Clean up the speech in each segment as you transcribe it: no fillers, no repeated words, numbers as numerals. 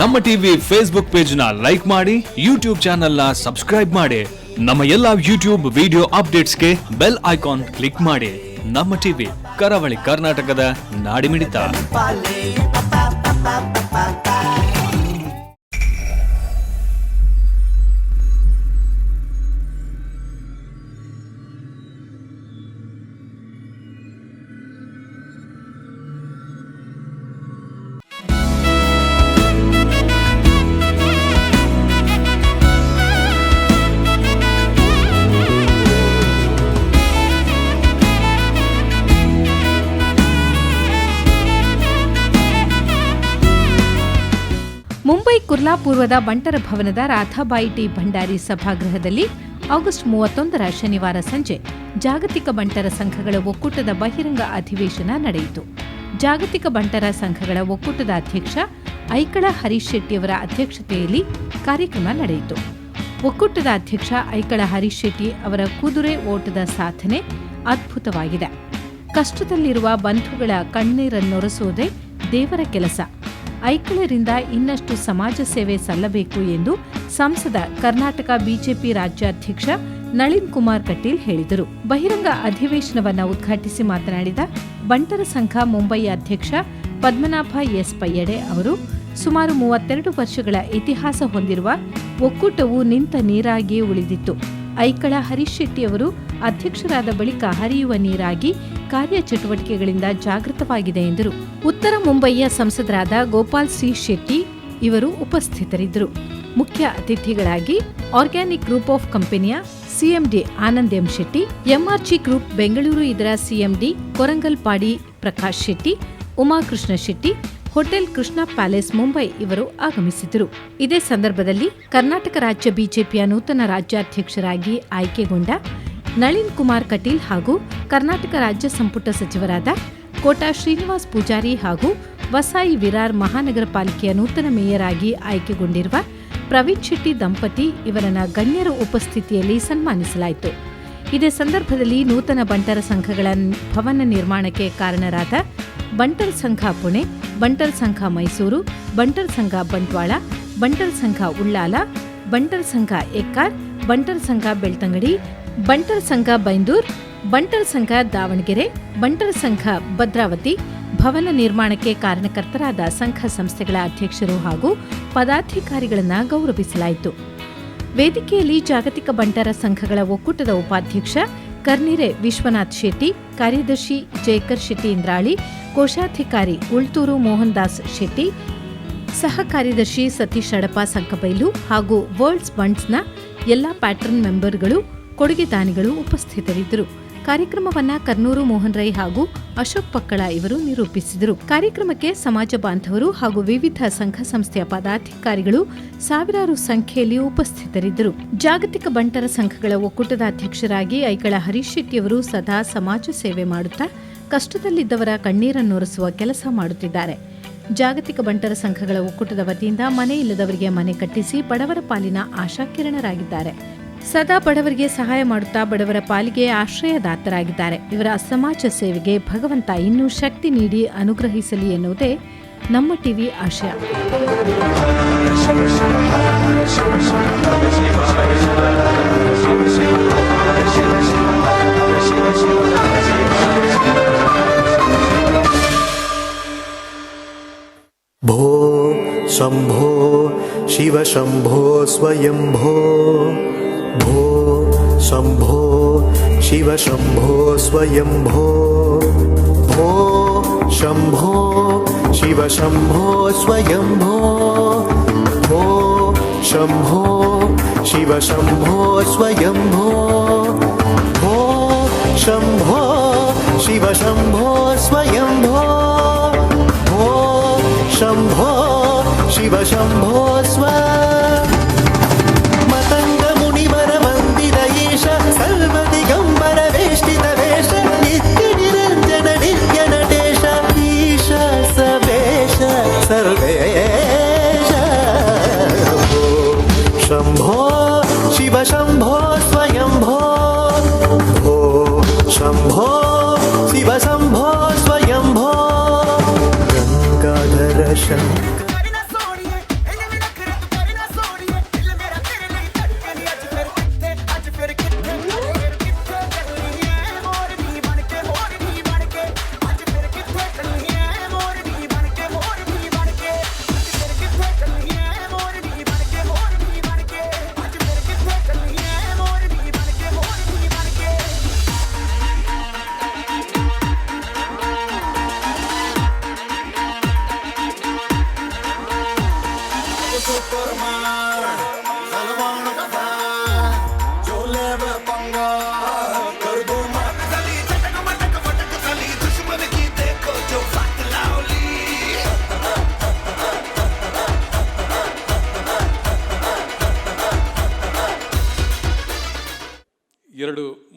ನಮ್ಮ TV Facebook page ನ like ಮಾಡಿ, ಯೂಟ್ಯೂಬ್ ಚಾನೆಲ್ ನ ಸಬ್ಸ್ಕ್ರೈಬ್ ಮಾಡಿ. ನಮ್ಮ ಎಲ್ಲಾ ಯೂಟ್ಯೂಬ್ ವಿಡಿಯೋ ಅಪ್ಡೇಟ್ಸ್ಗೆ ಬೆಲ್ ಐಕಾನ್ ಕ್ಲಿಕ್ ಮಾಡಿ. ನಮ್ಮ ಟಿವಿ, ಕರಾವಳಿ ಕರ್ನಾಟಕದ ನಾಡಿಮಿಡಿತ. ಮುಂಬೈ ಕುರ್ಲಾ ಪೂರ್ವದ ಬಂಟರ ಭವನದ ರಾಧಾಬಾಯಿ ಟಿ ಭಂಡಾರಿ ಸಭಾಗೃಹದಲ್ಲಿ ಆಗಸ್ಟ್ 31ರ ಶನಿವಾರ ಸಂಜೆ ಜಾಗತಿಕ ಬಂಟರ ಸಂಘಗಳ ಒಕ್ಕೂಟದ ಬಹಿರಂಗ ಅಧಿವೇಶನ ನಡೆಯಿತು. ಜಾಗತಿಕ ಬಂಟರ ಸಂಘಗಳ ಒಕ್ಕೂಟದ ಅಧ್ಯಕ್ಷ ಐಕಳ ಹರೀಶ್ ಶೆಟ್ಟಿಯವರ ಅಧ್ಯಕ್ಷತೆಯಲ್ಲಿ ಕಾರ್ಯಕ್ರಮ ನಡೆಯಿತು. ಒಕ್ಕೂಟದ ಅಧ್ಯಕ್ಷ ಐಕಳ ಹರೀಶ್ ಶೆಟ್ಟಿ ಅವರ ಕುದುರೆ ಓಟದ ಸಾಧನೆ ಅದ್ಭುತವಾಗಿದೆ. ಕಷ್ಟದಲ್ಲಿರುವ ಬಂಧುಗಳ ಕಣ್ಣೀರನ್ನೊರೆಸುವುದೇ ದೇವರ ಕೆಲಸ. ಐಕಳರಿಂದ ಇನ್ನಷ್ಟು ಸಮಾಜ ಸೇವೆ ಸಲ್ಲಬೇಕು ಎಂದು ಸಂಸದ ಕರ್ನಾಟಕ ಬಿಜೆಪಿ ರಾಜ್ಯಾಧ್ಯಕ್ಷ ನಳಿನ್ ಕುಮಾರ್ ಕಟೀಲ್ ಹೇಳಿದರು. ಬಹಿರಂಗ ಅಧಿವೇಶನವನ್ನು ಉದ್ಘಾಟಿಸಿ ಮಾತನಾಡಿದ ಬಂಟರ ಸಂಘ ಮುಂಬೈ ಅಧ್ಯಕ್ಷ ಪದ್ಮನಾಭ ಎಸ್ ಪಯ್ಯಡೆ ಅವರು, ಸುಮಾರು 32 ವರ್ಷಗಳ ಇತಿಹಾಸ ಹೊಂದಿರುವ ಒಕ್ಕೂಟವು ನಿಂತ ನೀರಾಗಿಯೇ ಉಳಿದಿತ್ತು. ಐಕಳ ಹರೀಶ್ ಶೆಟ್ಟಿಯವರು ಅಧ್ಯಕ್ಷರಾದ ಬಳಿಕ ಹರಿಯುವ ನೀರಾಗಿ ಕಾರ್ಯಚಟುವಟಿಕೆಗಳಿಂದ ಜಾಗೃತವಾಗಿದೆ ಎಂದರು. ಉತ್ತರ ಮುಂಬಯಿಯ ಸಂಸದರಾದ ಗೋಪಾಲ್ ಸಿ ಶೆಟ್ಟಿ ಇವರು ಉಪಸ್ಥಿತರಿದ್ದರು. ಮುಖ್ಯ ಅತಿಥಿಗಳಾಗಿ ಆರ್ಗ್ಯಾನಿಕ್ ಗ್ರೂಪ್ ಆಫ್ ಕಂಪನಿಯ CMD Anand M Shetty, MRG group Bengaluru ಇದರ CMD Korangalpadi Prakash Shetty, Umakrishna Shetty, hotel Krishna palace Mumbai ಇವರು ಆಗಮಿಸಿದರು. ಇದೇ ಸಂದರ್ಭದಲ್ಲಿ ಕರ್ನಾಟಕ ರಾಜ್ಯ ಬಿಜೆಪಿಯ ನೂತನ ರಾಜ್ಯಾಧ್ಯಕ್ಷರಾಗಿ ಆಯ್ಕೆಗೊಂಡ ನಳಿನ್ ಕುಮಾರ್ ಕಟೀಲ್ ಹಾಗೂ ಕರ್ನಾಟಕ ರಾಜ್ಯ ಸಂಪುಟ ಸಚಿವರಾದ ಕೋಟಾ ಶ್ರೀನಿವಾಸ್ ಪೂಜಾರಿ ಹಾಗೂ ವಸಾಯಿ ವಿರಾರ್ ಮಹಾನಗರ ಪಾಲಿಕೆಯ ನೂತನ ಮೇಯರ್ ಆಗಿ ಆಯ್ಕೆಗೊಂಡಿರುವ ಪ್ರವೀಣ್ ಶೆಟ್ಟಿ ದಂಪತಿ ಇವರನ್ನ ಗಣ್ಯರ ಉಪಸ್ಥಿತಿಯಲ್ಲಿ ಸನ್ಮಾನಿಸಲಾಯಿತು. ಇದೇ ಸಂದರ್ಭದಲ್ಲಿ ನೂತನ ಬಂಟರ ಸಂಘಗಳ ಭವನ ನಿರ್ಮಾಣಕ್ಕೆ ಕಾರಣರಾದ ಬಂಟರ್ ಸಂಘ ಪುಣೆ, ಬಂಟರ್ ಸಂಘ ಮೈಸೂರು, ಬಂಟರ್ ಸಂಘ ಬಂಟ್ವಾಳ, ಬಂಟರ್ ಸಂಘ ಉಳ್ಳಾಲ, ಬಂಟರ್ ಸಂಘ ಎಕ್ಕಾರ್, ಬಂಟರ್ ಸಂಘ ಬೆಳ್ತಂಗಡಿ, ಬಂಟರ್ ಸಂಘ ಬೈಂದೂರ್, ಬಂಟರ್ ಸಂಘ ದಾವಣಗೆರೆ, ಬಂಟರ್ ಸಂಘ ಭದ್ರಾವತಿ ಭವನ ನಿರ್ಮಾಣಕ್ಕೆ ಕಾರಣಕರ್ತರಾದ ಸಂಘ ಸಂಸ್ಥೆಗಳ ಅಧ್ಯಕ್ಷರು ಹಾಗೂ ಪದಾಧಿಕಾರಿಗಳನ್ನು ಗೌರವಿಸಲಾಯಿತು. ವೇದಿಕೆಯಲ್ಲಿ ಜಾಗತಿಕ ಬಂಟರ ಸಂಘಗಳ ಒಕ್ಕೂಟದ ಉಪಾಧ್ಯಕ್ಷ ಕರ್ನಿರೆ ವಿಶ್ವನಾಥ್ ಶೆಟ್ಟಿ, ಕಾರ್ಯದರ್ಶಿ ಜಯಕರ್ ಶೆಟ್ಟಿ ಇಂದ್ರಾಳಿ, ಕೋಶಾಧಿಕಾರಿ ಉಳ್ತೂರು ಮೋಹನ್ ದಾಸ್ ಶೆಟ್ಟಿ, ಸಹ ಕಾರ್ಯದರ್ಶಿ ಸತೀಶ್ ಅಡಪ ಸಂಕಬೈಲು ಹಾಗೂ ವರ್ಲ್ಡ್ಸ್ ಬಂಡ್ಸ್ನ ಎಲ್ಲಾ ಪ್ಯಾಟ್ರನ್ ಮೆಂಬರ್ಗಳು, ಕೊಡುಗೆದಾನಿಗಳು ಉಪಸ್ಥಿತರಿದ್ದರು. ಕಾರ್ಯಕ್ರಮವನ್ನ ಕರ್ನೂರು ಮೋಹನ್ ರೈ ಹಾಗೂ ಅಶೋಕ್ ಪಕ್ಕಳ ಇವರು ನಿರೂಪಿಸಿದರು. ಕಾರ್ಯಕ್ರಮಕ್ಕೆ ಸಮಾಜ ಬಾಂಧವರು ಹಾಗೂ ವಿವಿಧ ಸಂಘ ಸಂಸ್ಥೆಯ ಪದಾಧಿಕಾರಿಗಳು ಸಾವಿರಾರು ಸಂಖ್ಯೆಯಲ್ಲಿ ಉಪಸ್ಥಿತರಿದ್ದರು. ಜಾಗತಿಕ ಬಂಟರ ಸಂಘಗಳ ಒಕ್ಕೂಟದ ಅಧ್ಯಕ್ಷರಾಗಿ ಐಕಳ ಹರೀಶ್ ಶೆಟ್ಟಿಯವರು ಸದಾ ಸಮಾಜ ಸೇವೆ ಮಾಡುತ್ತಾ ಕಷ್ಟದಲ್ಲಿದ್ದವರ ಕಣ್ಣೀರನ್ನೊರೆಸುವ ಕೆಲಸ ಮಾಡುತ್ತಿದ್ದಾರೆ. ಜಾಗತಿಕ ಬಂಟರ ಸಂಘಗಳ ಒಕ್ಕೂಟದ ವತಿಯಿಂದ ಮನೆ ಇಲ್ಲದವರಿಗೆ ಮನೆ ಕಟ್ಟಿಸಿ ಬಡವರ ಪಾಲಿನ ಆಶಾಕಿರಣರಾಗಿದ್ದಾರೆ. ಸದಾ ಬಡವರಿಗೆ ಸಹಾಯ ಮಾಡುತ್ತಾ ಬಡವರ ಪಾಲಿಗೆ ಆಶ್ರಯದಾತರಾಗಿದ್ದಾರೆ. ಇವರ ಸಮಾಜ ಸೇವೆಗೆ ಭಗವಂತ ಇನ್ನೂ ಶಕ್ತಿ ನೀಡಿ ಅನುಗ್ರಹಿಸಲಿ ಎನ್ನುವುದೇ ನಮ್ಮ ಟಿವಿ ಆಶಯ. ಭೋ ಶಂಭೋ ಶಿವ ಶಂಭೋ ಸ್ವಯಂಭೋ, ಭೋ ಶಂಭೋ ಶಿವ ಶಂಭೋ ಸ್ವಯಂಭೋ, ಭೋ ಶಂಭೋ ಶಿವ ಶಂಭೋ ಸ್ವಯಂಭೋ, ಭೋ ಶಂಭೋ ಶಿವ ಶಂಭೋ ಸ್ವಯಂಭೋ, ಭೋ ಶಂಭೋ ಶಿವ ಶಂಭೋ ಸ್ವಯಂಭೋ, ಭೋ ಶಂಭೋ ಶಿವ ಶಂಭೋ ಸ್ವ ಮತಂಗ ಮುನಿವರ ವಂದಿತ ಈಶ ಸರ್ವ ದಿಗಂಬರ ವೇಷ್ಟಿತ ವೇಷ ನಿತ್ಯ ನಿರಂಜನ ನಿತ್ಯ ನಟೇಶ ಈಶ ಸವೇಶ ಸರ್ವೇಶ, ಶಂಭೋ ಶಿವ ಶಂಭೋ ಸ್ವಯಂಭೋ, ಭೋ ಶಂಭೋ ಶಿವ ಶಂಭೋ ಸ್ವಯಂಭೋ, ಗಂಗಾಧರ ಮಿಷನ್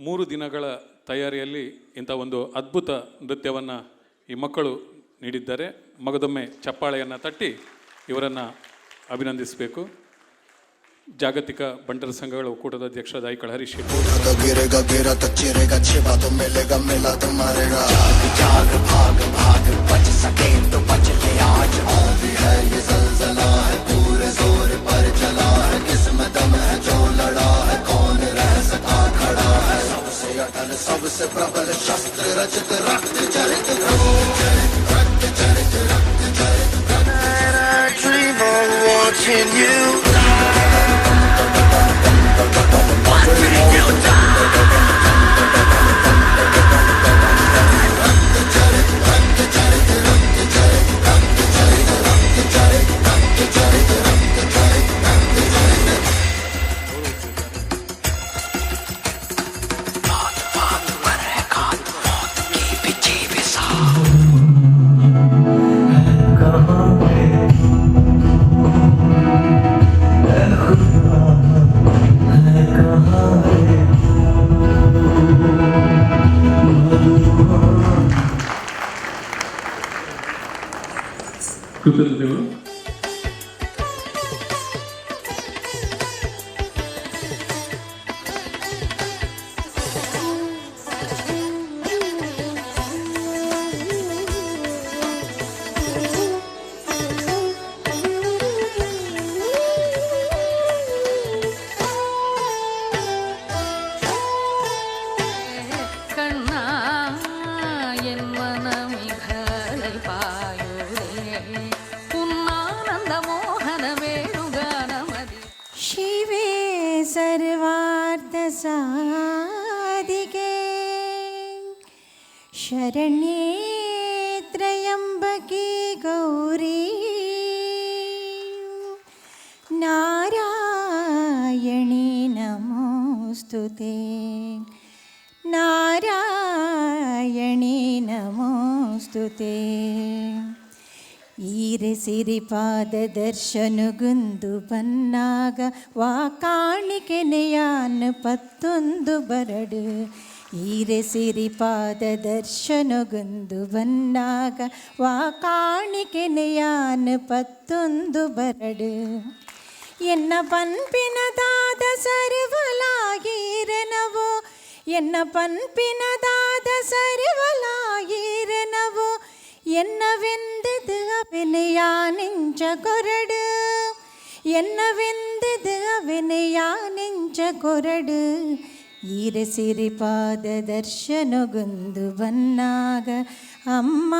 ಮೂರು ದಿನಗಳ ತಯಾರಿಯಲ್ಲಿ ಇಂಥ ಒಂದು ಅದ್ಭುತ ನೃತ್ಯವನ್ನು ಈ ಮಕ್ಕಳು ನೀಡಿದ್ದಾರೆ. ಮಗದೊಮ್ಮೆ ಚಪ್ಪಾಳೆಯನ್ನು ತಟ್ಟಿ ಇವರನ್ನು ಅಭಿನಂದಿಸಬೇಕು. ಜಾಗತಿಕ ಬಂಟರ ಸಂಘಗಳ ಒಕ್ಕೂಟದ ಅಧ್ಯಕ್ಷ ದಾಯಿಕಳ ಹರೀಶ್ ಶೆಟ್ಟಿ. सबसे प्रबल शस्त्र रचित रक्त चरित dream of watching you ಕೃತಜ್ಞತೆಗಳು. सर्वार्थसाधिके शरण्ये त्र्यम्बके गौरी नारायणी नमोस्तुते नारायणी नमोस्तुते ಈರೆ ಸಿರಿಪಾದ ದರ್ಶನಗುಂದು ಬನ್ನಾಗ ವಾಕಾಣಿಕೆನೆಯಾನ್ ಪತ್ತೊಂದು ಬರಡು ಈರೆ ಸಿರಿಪಾದ ದರ್ಶನಗುಂದು ಬನ್ನಾಗ ವಾಕಾಣಿಕೆನೆಯಾನ್ ಪತ್ತೊಂದು ಬರಡು ಎನ್ನ ಪನ್ಪಿನದಾದ ಸರ್ವಲಾಗೀರೆನವೋ ಎನ್ನ ಪನ್ಪಿನದಾದ ಸರ್ವಲಾಗೀರೆನವೋ என்னவெந்தது அவனையானெஞ்ச கொரடு என்னவெந்தது அவனையானெஞ்ச கொರಡು ಈರೆ ಸಿರಿಪಾದ ದರ್ಶನಗುಂದು ಬನ್ನಾಗ ಅಮ್ಮ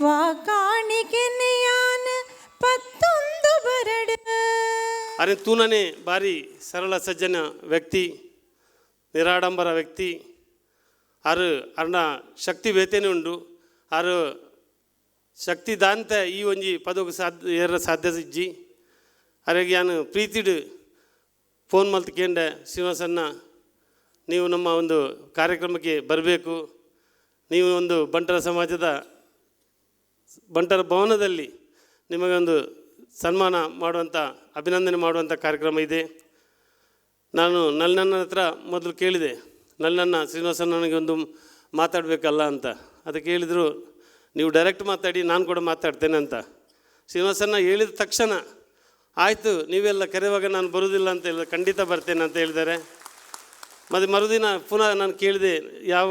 ವಾಕಾಣಿಕೆನೆಯಾನ ಪತ್ತೊಂದು ಬರಡು. ಅರೆ ತೂನನೆ ಭಾರಿ ಸರಳ ಸಜ್ಜನ ವ್ಯಕ್ತಿ, ನಿರಾಡಂಬರ ವ್ಯಕ್ತಿ. ಆರು ಅರ್ನ ಶಕ್ತಿ ಬೇತೇನೆ ಉಂಡು. ಆರು ಶಕ್ತಿ ದಾಂತ ಈ ಒಂಜಿ ಪದೋಗ ಏರ ಸಾಧ್ಯ ಇಜ್ಜಿ. ಅರೆಗೆ ನಾನು ಪ್ರೀತಿಡು ಫೋನ್ ಮಲ್ತು ಕೇಂಡೆ ಶ್ರೀನಿವಾಸನ್ನ ನೀವು ನಮ್ಮ ಒಂದು ಕಾರ್ಯಕ್ರಮಕ್ಕೆ ಬರಬೇಕು, ನೀವು ಒಂದು ಬಂಟರ ಸಮಾಜದ ಬಂಟರ ಭವನದಲ್ಲಿ ನಿಮಗೊಂದು ಸನ್ಮಾನ ಮಾಡುವಂಥ ಅಭಿನಂದನೆ ಮಾಡುವಂಥ ಕಾರ್ಯಕ್ರಮ ಇದೆ. ನಾನು ನಲ್ಲಣ್ಣ ಹತ್ರ ಮೊದಲು ಕೇಳಿದೆ, ನಲ್ಲಣ್ಣ ಶ್ರೀನಿವಾಸನ್ ನನಗೆ ಒಂದು ಮಾತಾಡಬೇಕಲ್ಲ ಅಂತ. ಅದಕ್ಕೆ ಹೇಳಿದರು, ನೀವು ಡೈರೆಕ್ಟ್ ಮಾತಾಡಿ, ನಾನು ಕೂಡ ಮಾತಾಡ್ತೇನೆ ಅಂತ. ಶ್ರೀನಿವಾಸನ್ನ ಹೇಳಿದ ತಕ್ಷಣ ಆಯಿತು ನೀವೆಲ್ಲ ಕರೆಯುವಾಗ ನಾನು ಬರುವುದಿಲ್ಲ ಅಂತ ಹೇಳಿದ, ಖಂಡಿತ ಬರ್ತೇನೆ ಅಂತ ಹೇಳಿದ್ದಾರೆ. ಮತ್ತು ಮರುದಿನ ಪುನಃ ನಾನು ಕೇಳಿದೆ ಯಾವ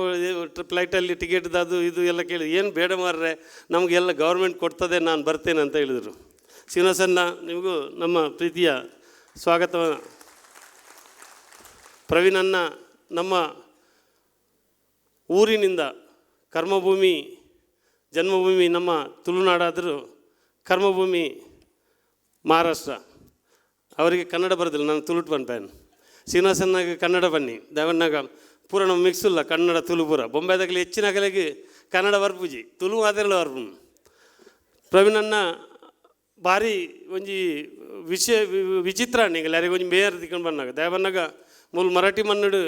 ಫ್ಲೈಟಲ್ಲಿ ಟಿಕೆಟ್ದು ಅದು ಇದು ಎಲ್ಲ ಕೇಳಿದೆ. ಏನು ಬೇಡ ಮಾರ್ರೆ, ನಮಗೆಲ್ಲ ಗೌರ್ಮೆಂಟ್ ಕೊಡ್ತದೆ, ನಾನು ಬರ್ತೇನೆ ಅಂತ ಹೇಳಿದರು. ಶ್ರೀನಿವಾಸಣ್ಣ, ನಿಮಗೂ ನಮ್ಮ ಪ್ರೀತಿಯ ಸ್ವಾಗತ. ಪ್ರವೀಣಣ್ಣ ನಮ್ಮ ಊರಿನಿಂದ ಕರ್ಮಭೂಮಿ ಜನ್ಮಭೂಮಿ ನಮ್ಮ ತುಳುನಾಡಾದರೂ ಕರ್ಮಭೂಮಿ ಮಹಾರಾಷ್ಟ್ರ. ಅವರಿಗೆ ಕನ್ನಡ ಬರೋದಿಲ್ಲ, ನಾನು ತುಳುಟು ಬಂದ್ಪೇನು. ಶ್ರೀನಿವಾಸನ್ನಾಗ ಕನ್ನಡ ಬನ್ನಿ, ದೇವಣ್ಣಾಗ ಪೂರ ನಮ್ಮ ಮಿಕ್ಸ್ ಇಲ್ಲ, ಕನ್ನಡ ತುಳು ಪೂರ. ಬೊಂಬೈದಾಗಲಿ ಹೆಚ್ಚಿನ ಕಲೆಗೆ ಕನ್ನಡ ವರ್ಪುಜಿ, ತುಳು ಮಾತ್ರ ವರ್ಪು. ಪ್ರವೀಣಣ್ಣ ಭಾರಿ ಒಂಜಿ ವಿಚಿತ್ರ ನಿಂಗೆ ಯಾರಿಗೆ ಒಂಜಿ ಮೇಯರ್ ತಿಕ್ಕೊಂಡು ಬಂದಾಗ ದೇವಣ್ಣಾಗ ಮೂಲ ಮರಾಠಿ ಮನ್ನಡು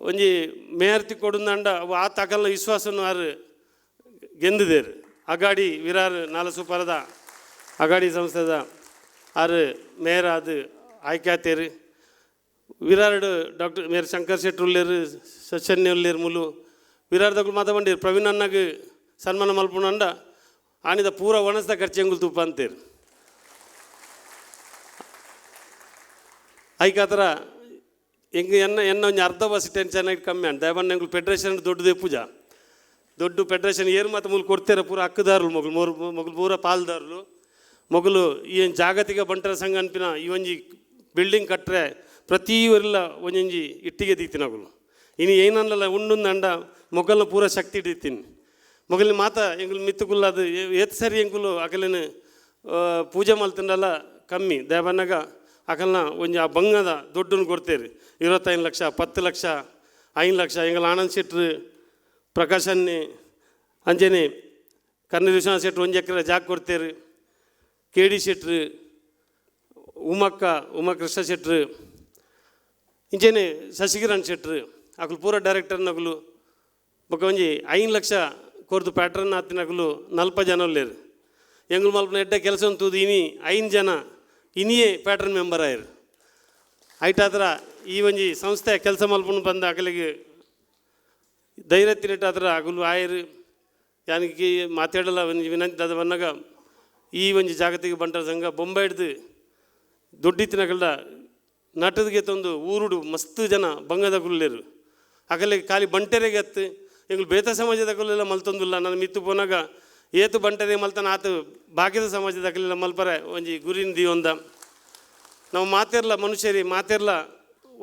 ಒಂಜಿ ಮೇಯರ್ ತಿಕ್ಕೊಡುಂದಂಡ ಆ ತಕಲ್ನ ವಿಶ್ವಾಸನು ಆರು ಗೆಂದಿದೇರು. ಅಗಾಡಿ ವಿರಾರ್ ನಾಲ ಸೂಪರದ ಅಗಾಡಿ ಸಂಸ್ಥೆದ ಆರು ಮೇಯರ್ ಅದು ಆಯ್ಕೆ ಆತೇರು. ವಿರಾರ್ಡು ಡಾಕ್ಟರ್ ಮೇಯರ್ ಶಂಕರ್ ಶೆಟ್ಟಿ ಉಳ್ಳೇರು, ಸಚನ್ಯ ಉಳ್ಳೇರು ಮುಲು ವಿರಾರ್ದಾಗ ಮಾತ ಬಂಡೀರು. ಪ್ರವೀಣಣ್ಣಗ ಸನ್ಮಾನ ಮಲ್ಪುಣಂಡ ಆನಿದ ಪೂರ ಒಣಸ್ದ ಖರ್ಚೆಂಗುಲ್ ತುಪ್ಪ ಅಂತೇರು. ಐಕಾತರ ಹೆಂಗೆ ಎನ್ನ ಒಂಜಿ ಅರ್ಧ ಬಸ್ ಟೆನ್ಷನ್ ಆಗಿ ಕಮ್ಮಿ ಅಂಡ್ ದೇವಣ್ಣ ಎಂಗ್ಳು ಫೆಡ್ರೇಷನ್ ದೊಡ್ಡದೇ ಪೂಜಾ ದೊಡ್ಡ ಫೆಡ್ರೇಷನ್ ಏರು ಮತ್ತು ಮೂಲ ಕೊಡ್ತಾರೆ ಪೂರ ಹಕ್ಕದಾರರು ಮೊಗಲು ಪೂರ ಪಾಲ್ದಾರರು ಮೊಗಲು ಈ ಜಾಗತಿಕ ಬಂಟರ ಸಂಘ ಅನ್ಪಿನ ಈ ಒಂಜಿ ಬಿಲ್ಡಿಂಗ್ ಕಟ್ಟರೆ ಪ್ರತಿ ಊರೆಲ್ಲ ಒಂಜೊಂಜಿ ಇಟ್ಟಿಗೆ ದೀತಿನಗಳು ಇನ್ನು ಏನಲ್ಲ ಉಂಡುಂದಂಡ ಮೊಗಲ್ನ ಪೂರ ಶಕ್ತಿ ಹಿಡಿತೀನಿ. ಮೊಗಲಿನ ಮಾತ ಎಂಗ್ಳು ಮಿತ್ತುಗುಲ್ಲ ಅದು ಏತ್ ಸರಿ ಎಂಗುಲು ಅಕಲಿನ ಪೂಜೆ ಮಲ್ತಂಡಲ್ಲ ಕಮ್ಮಿ ದೇವಣ್ಣಗ ಅಕಲ್ನ ಒಂಜಿ ಆ ಬಂಗದ ದೊಡ್ಡನ್ನು ಕೊಡ್ತೇರಿ 25 ಲಕ್ಷ 10 ಲಕ್ಷ 5 ಲಕ್ಷ ಎಂಗಲ್ ಆನಂದ್ ಶೆಟ್ರು ಪ್ರಕಾಶನ್ನಿ ಅಂಜನೆ ಕನ್ನಡ ವಿಶ್ವನಾಥ್ ಶೆಟ್ರು 1 ಎಕರೆ ಜಾಗ ಕೊಡ್ತೇರಿ. KD ಶೆಟ್ರು ಉಮಾಕೃಷ್ಣ ಶೆಟ್ರು ಇಂಚೇನೆ ಶಶಿಕಿರಣ್ ಶೆಟ್ರು ಅಕಲು ಪೂರ ಡೈರೆಕ್ಟರ್ ನಗಲು ಬೊಕ್ಕ ಒಂಜಿ 5 ಲಕ್ಷ ಕೊರ್ದು ಪ್ಯಾಟ್ರನ್ ಆತಿನಗಲು 40 ಜನ ಒಲ್ಲೇರು. ಎಂಗ್ಳು ಮಲ್ಪನ ಎಡ್ಡ ಕೆಲಸ ಅಂತೂದು ಇನಿ 5 ಜನ ಇನಿಯೇ ಪ್ಯಾಟ್ರನ್ ಮೆಂಬರ್ ಆಯ್ರು. ಐಟಾದ್ರ ಈ ಒಂಜಿ ಸಂಸ್ಥೆ ಕೆಲಸ ಮಲ್ಪನು ಬಂದ ಅಕಲಿಗೆ ಧೈರ್ಯ ತಿನ್ನಟಾದ್ರ ಅಗಲು ಆಯ್ರು. ಯಾನಿಗೆ ಮಾತಾಡಲ್ಲ ಒಂಜಿ ವಿನಂತಿ ಅದು ಬಂದಾಗ ಈ ಒಂಜಿ ಜಾಗತಿಕ ಬಂಟರ ಸಂಘ ಬೊಂಬೆ ಹಿಡ್ದು ದೊಡ್ಡಿತ್ತಿನಗಲ್ದ ನಟದಿಗೆ ತಂದು ಊರುಡು ಮಸ್ತ್ ಜನ ಬಂಗದ ಗುಲ್ಲೇರು ಅಕಲಿಗೆ ಖಾಲಿ ಬಂಟೆರೆಗೆ ಹತ್ತು ಎಂಗ್ಳು ಬೇತ ಸಮಾಜದ ಕಲ್ಲೆಲ್ಲ ಮಲ್ತೊಂದಿಲ್ಲ. ನಾನು ಮಿತ್ತು ಪೋನಾಗ ಏತು ಬಂಟರೆ ಮಲ್ತಾನ ಆತು ಭಾಗ್ಯದ ಸಮಾಜದ ಕಲ್ಲೆಲ್ಲ ಮಲ್ಪರೆ ಒಂಜಿ ಗುರಿನ ಒಂದ ನಾವು ಮಾತೇರ್ಲ ಮನುಷ್ಯರಿ ಮಾತೇರ್ಲ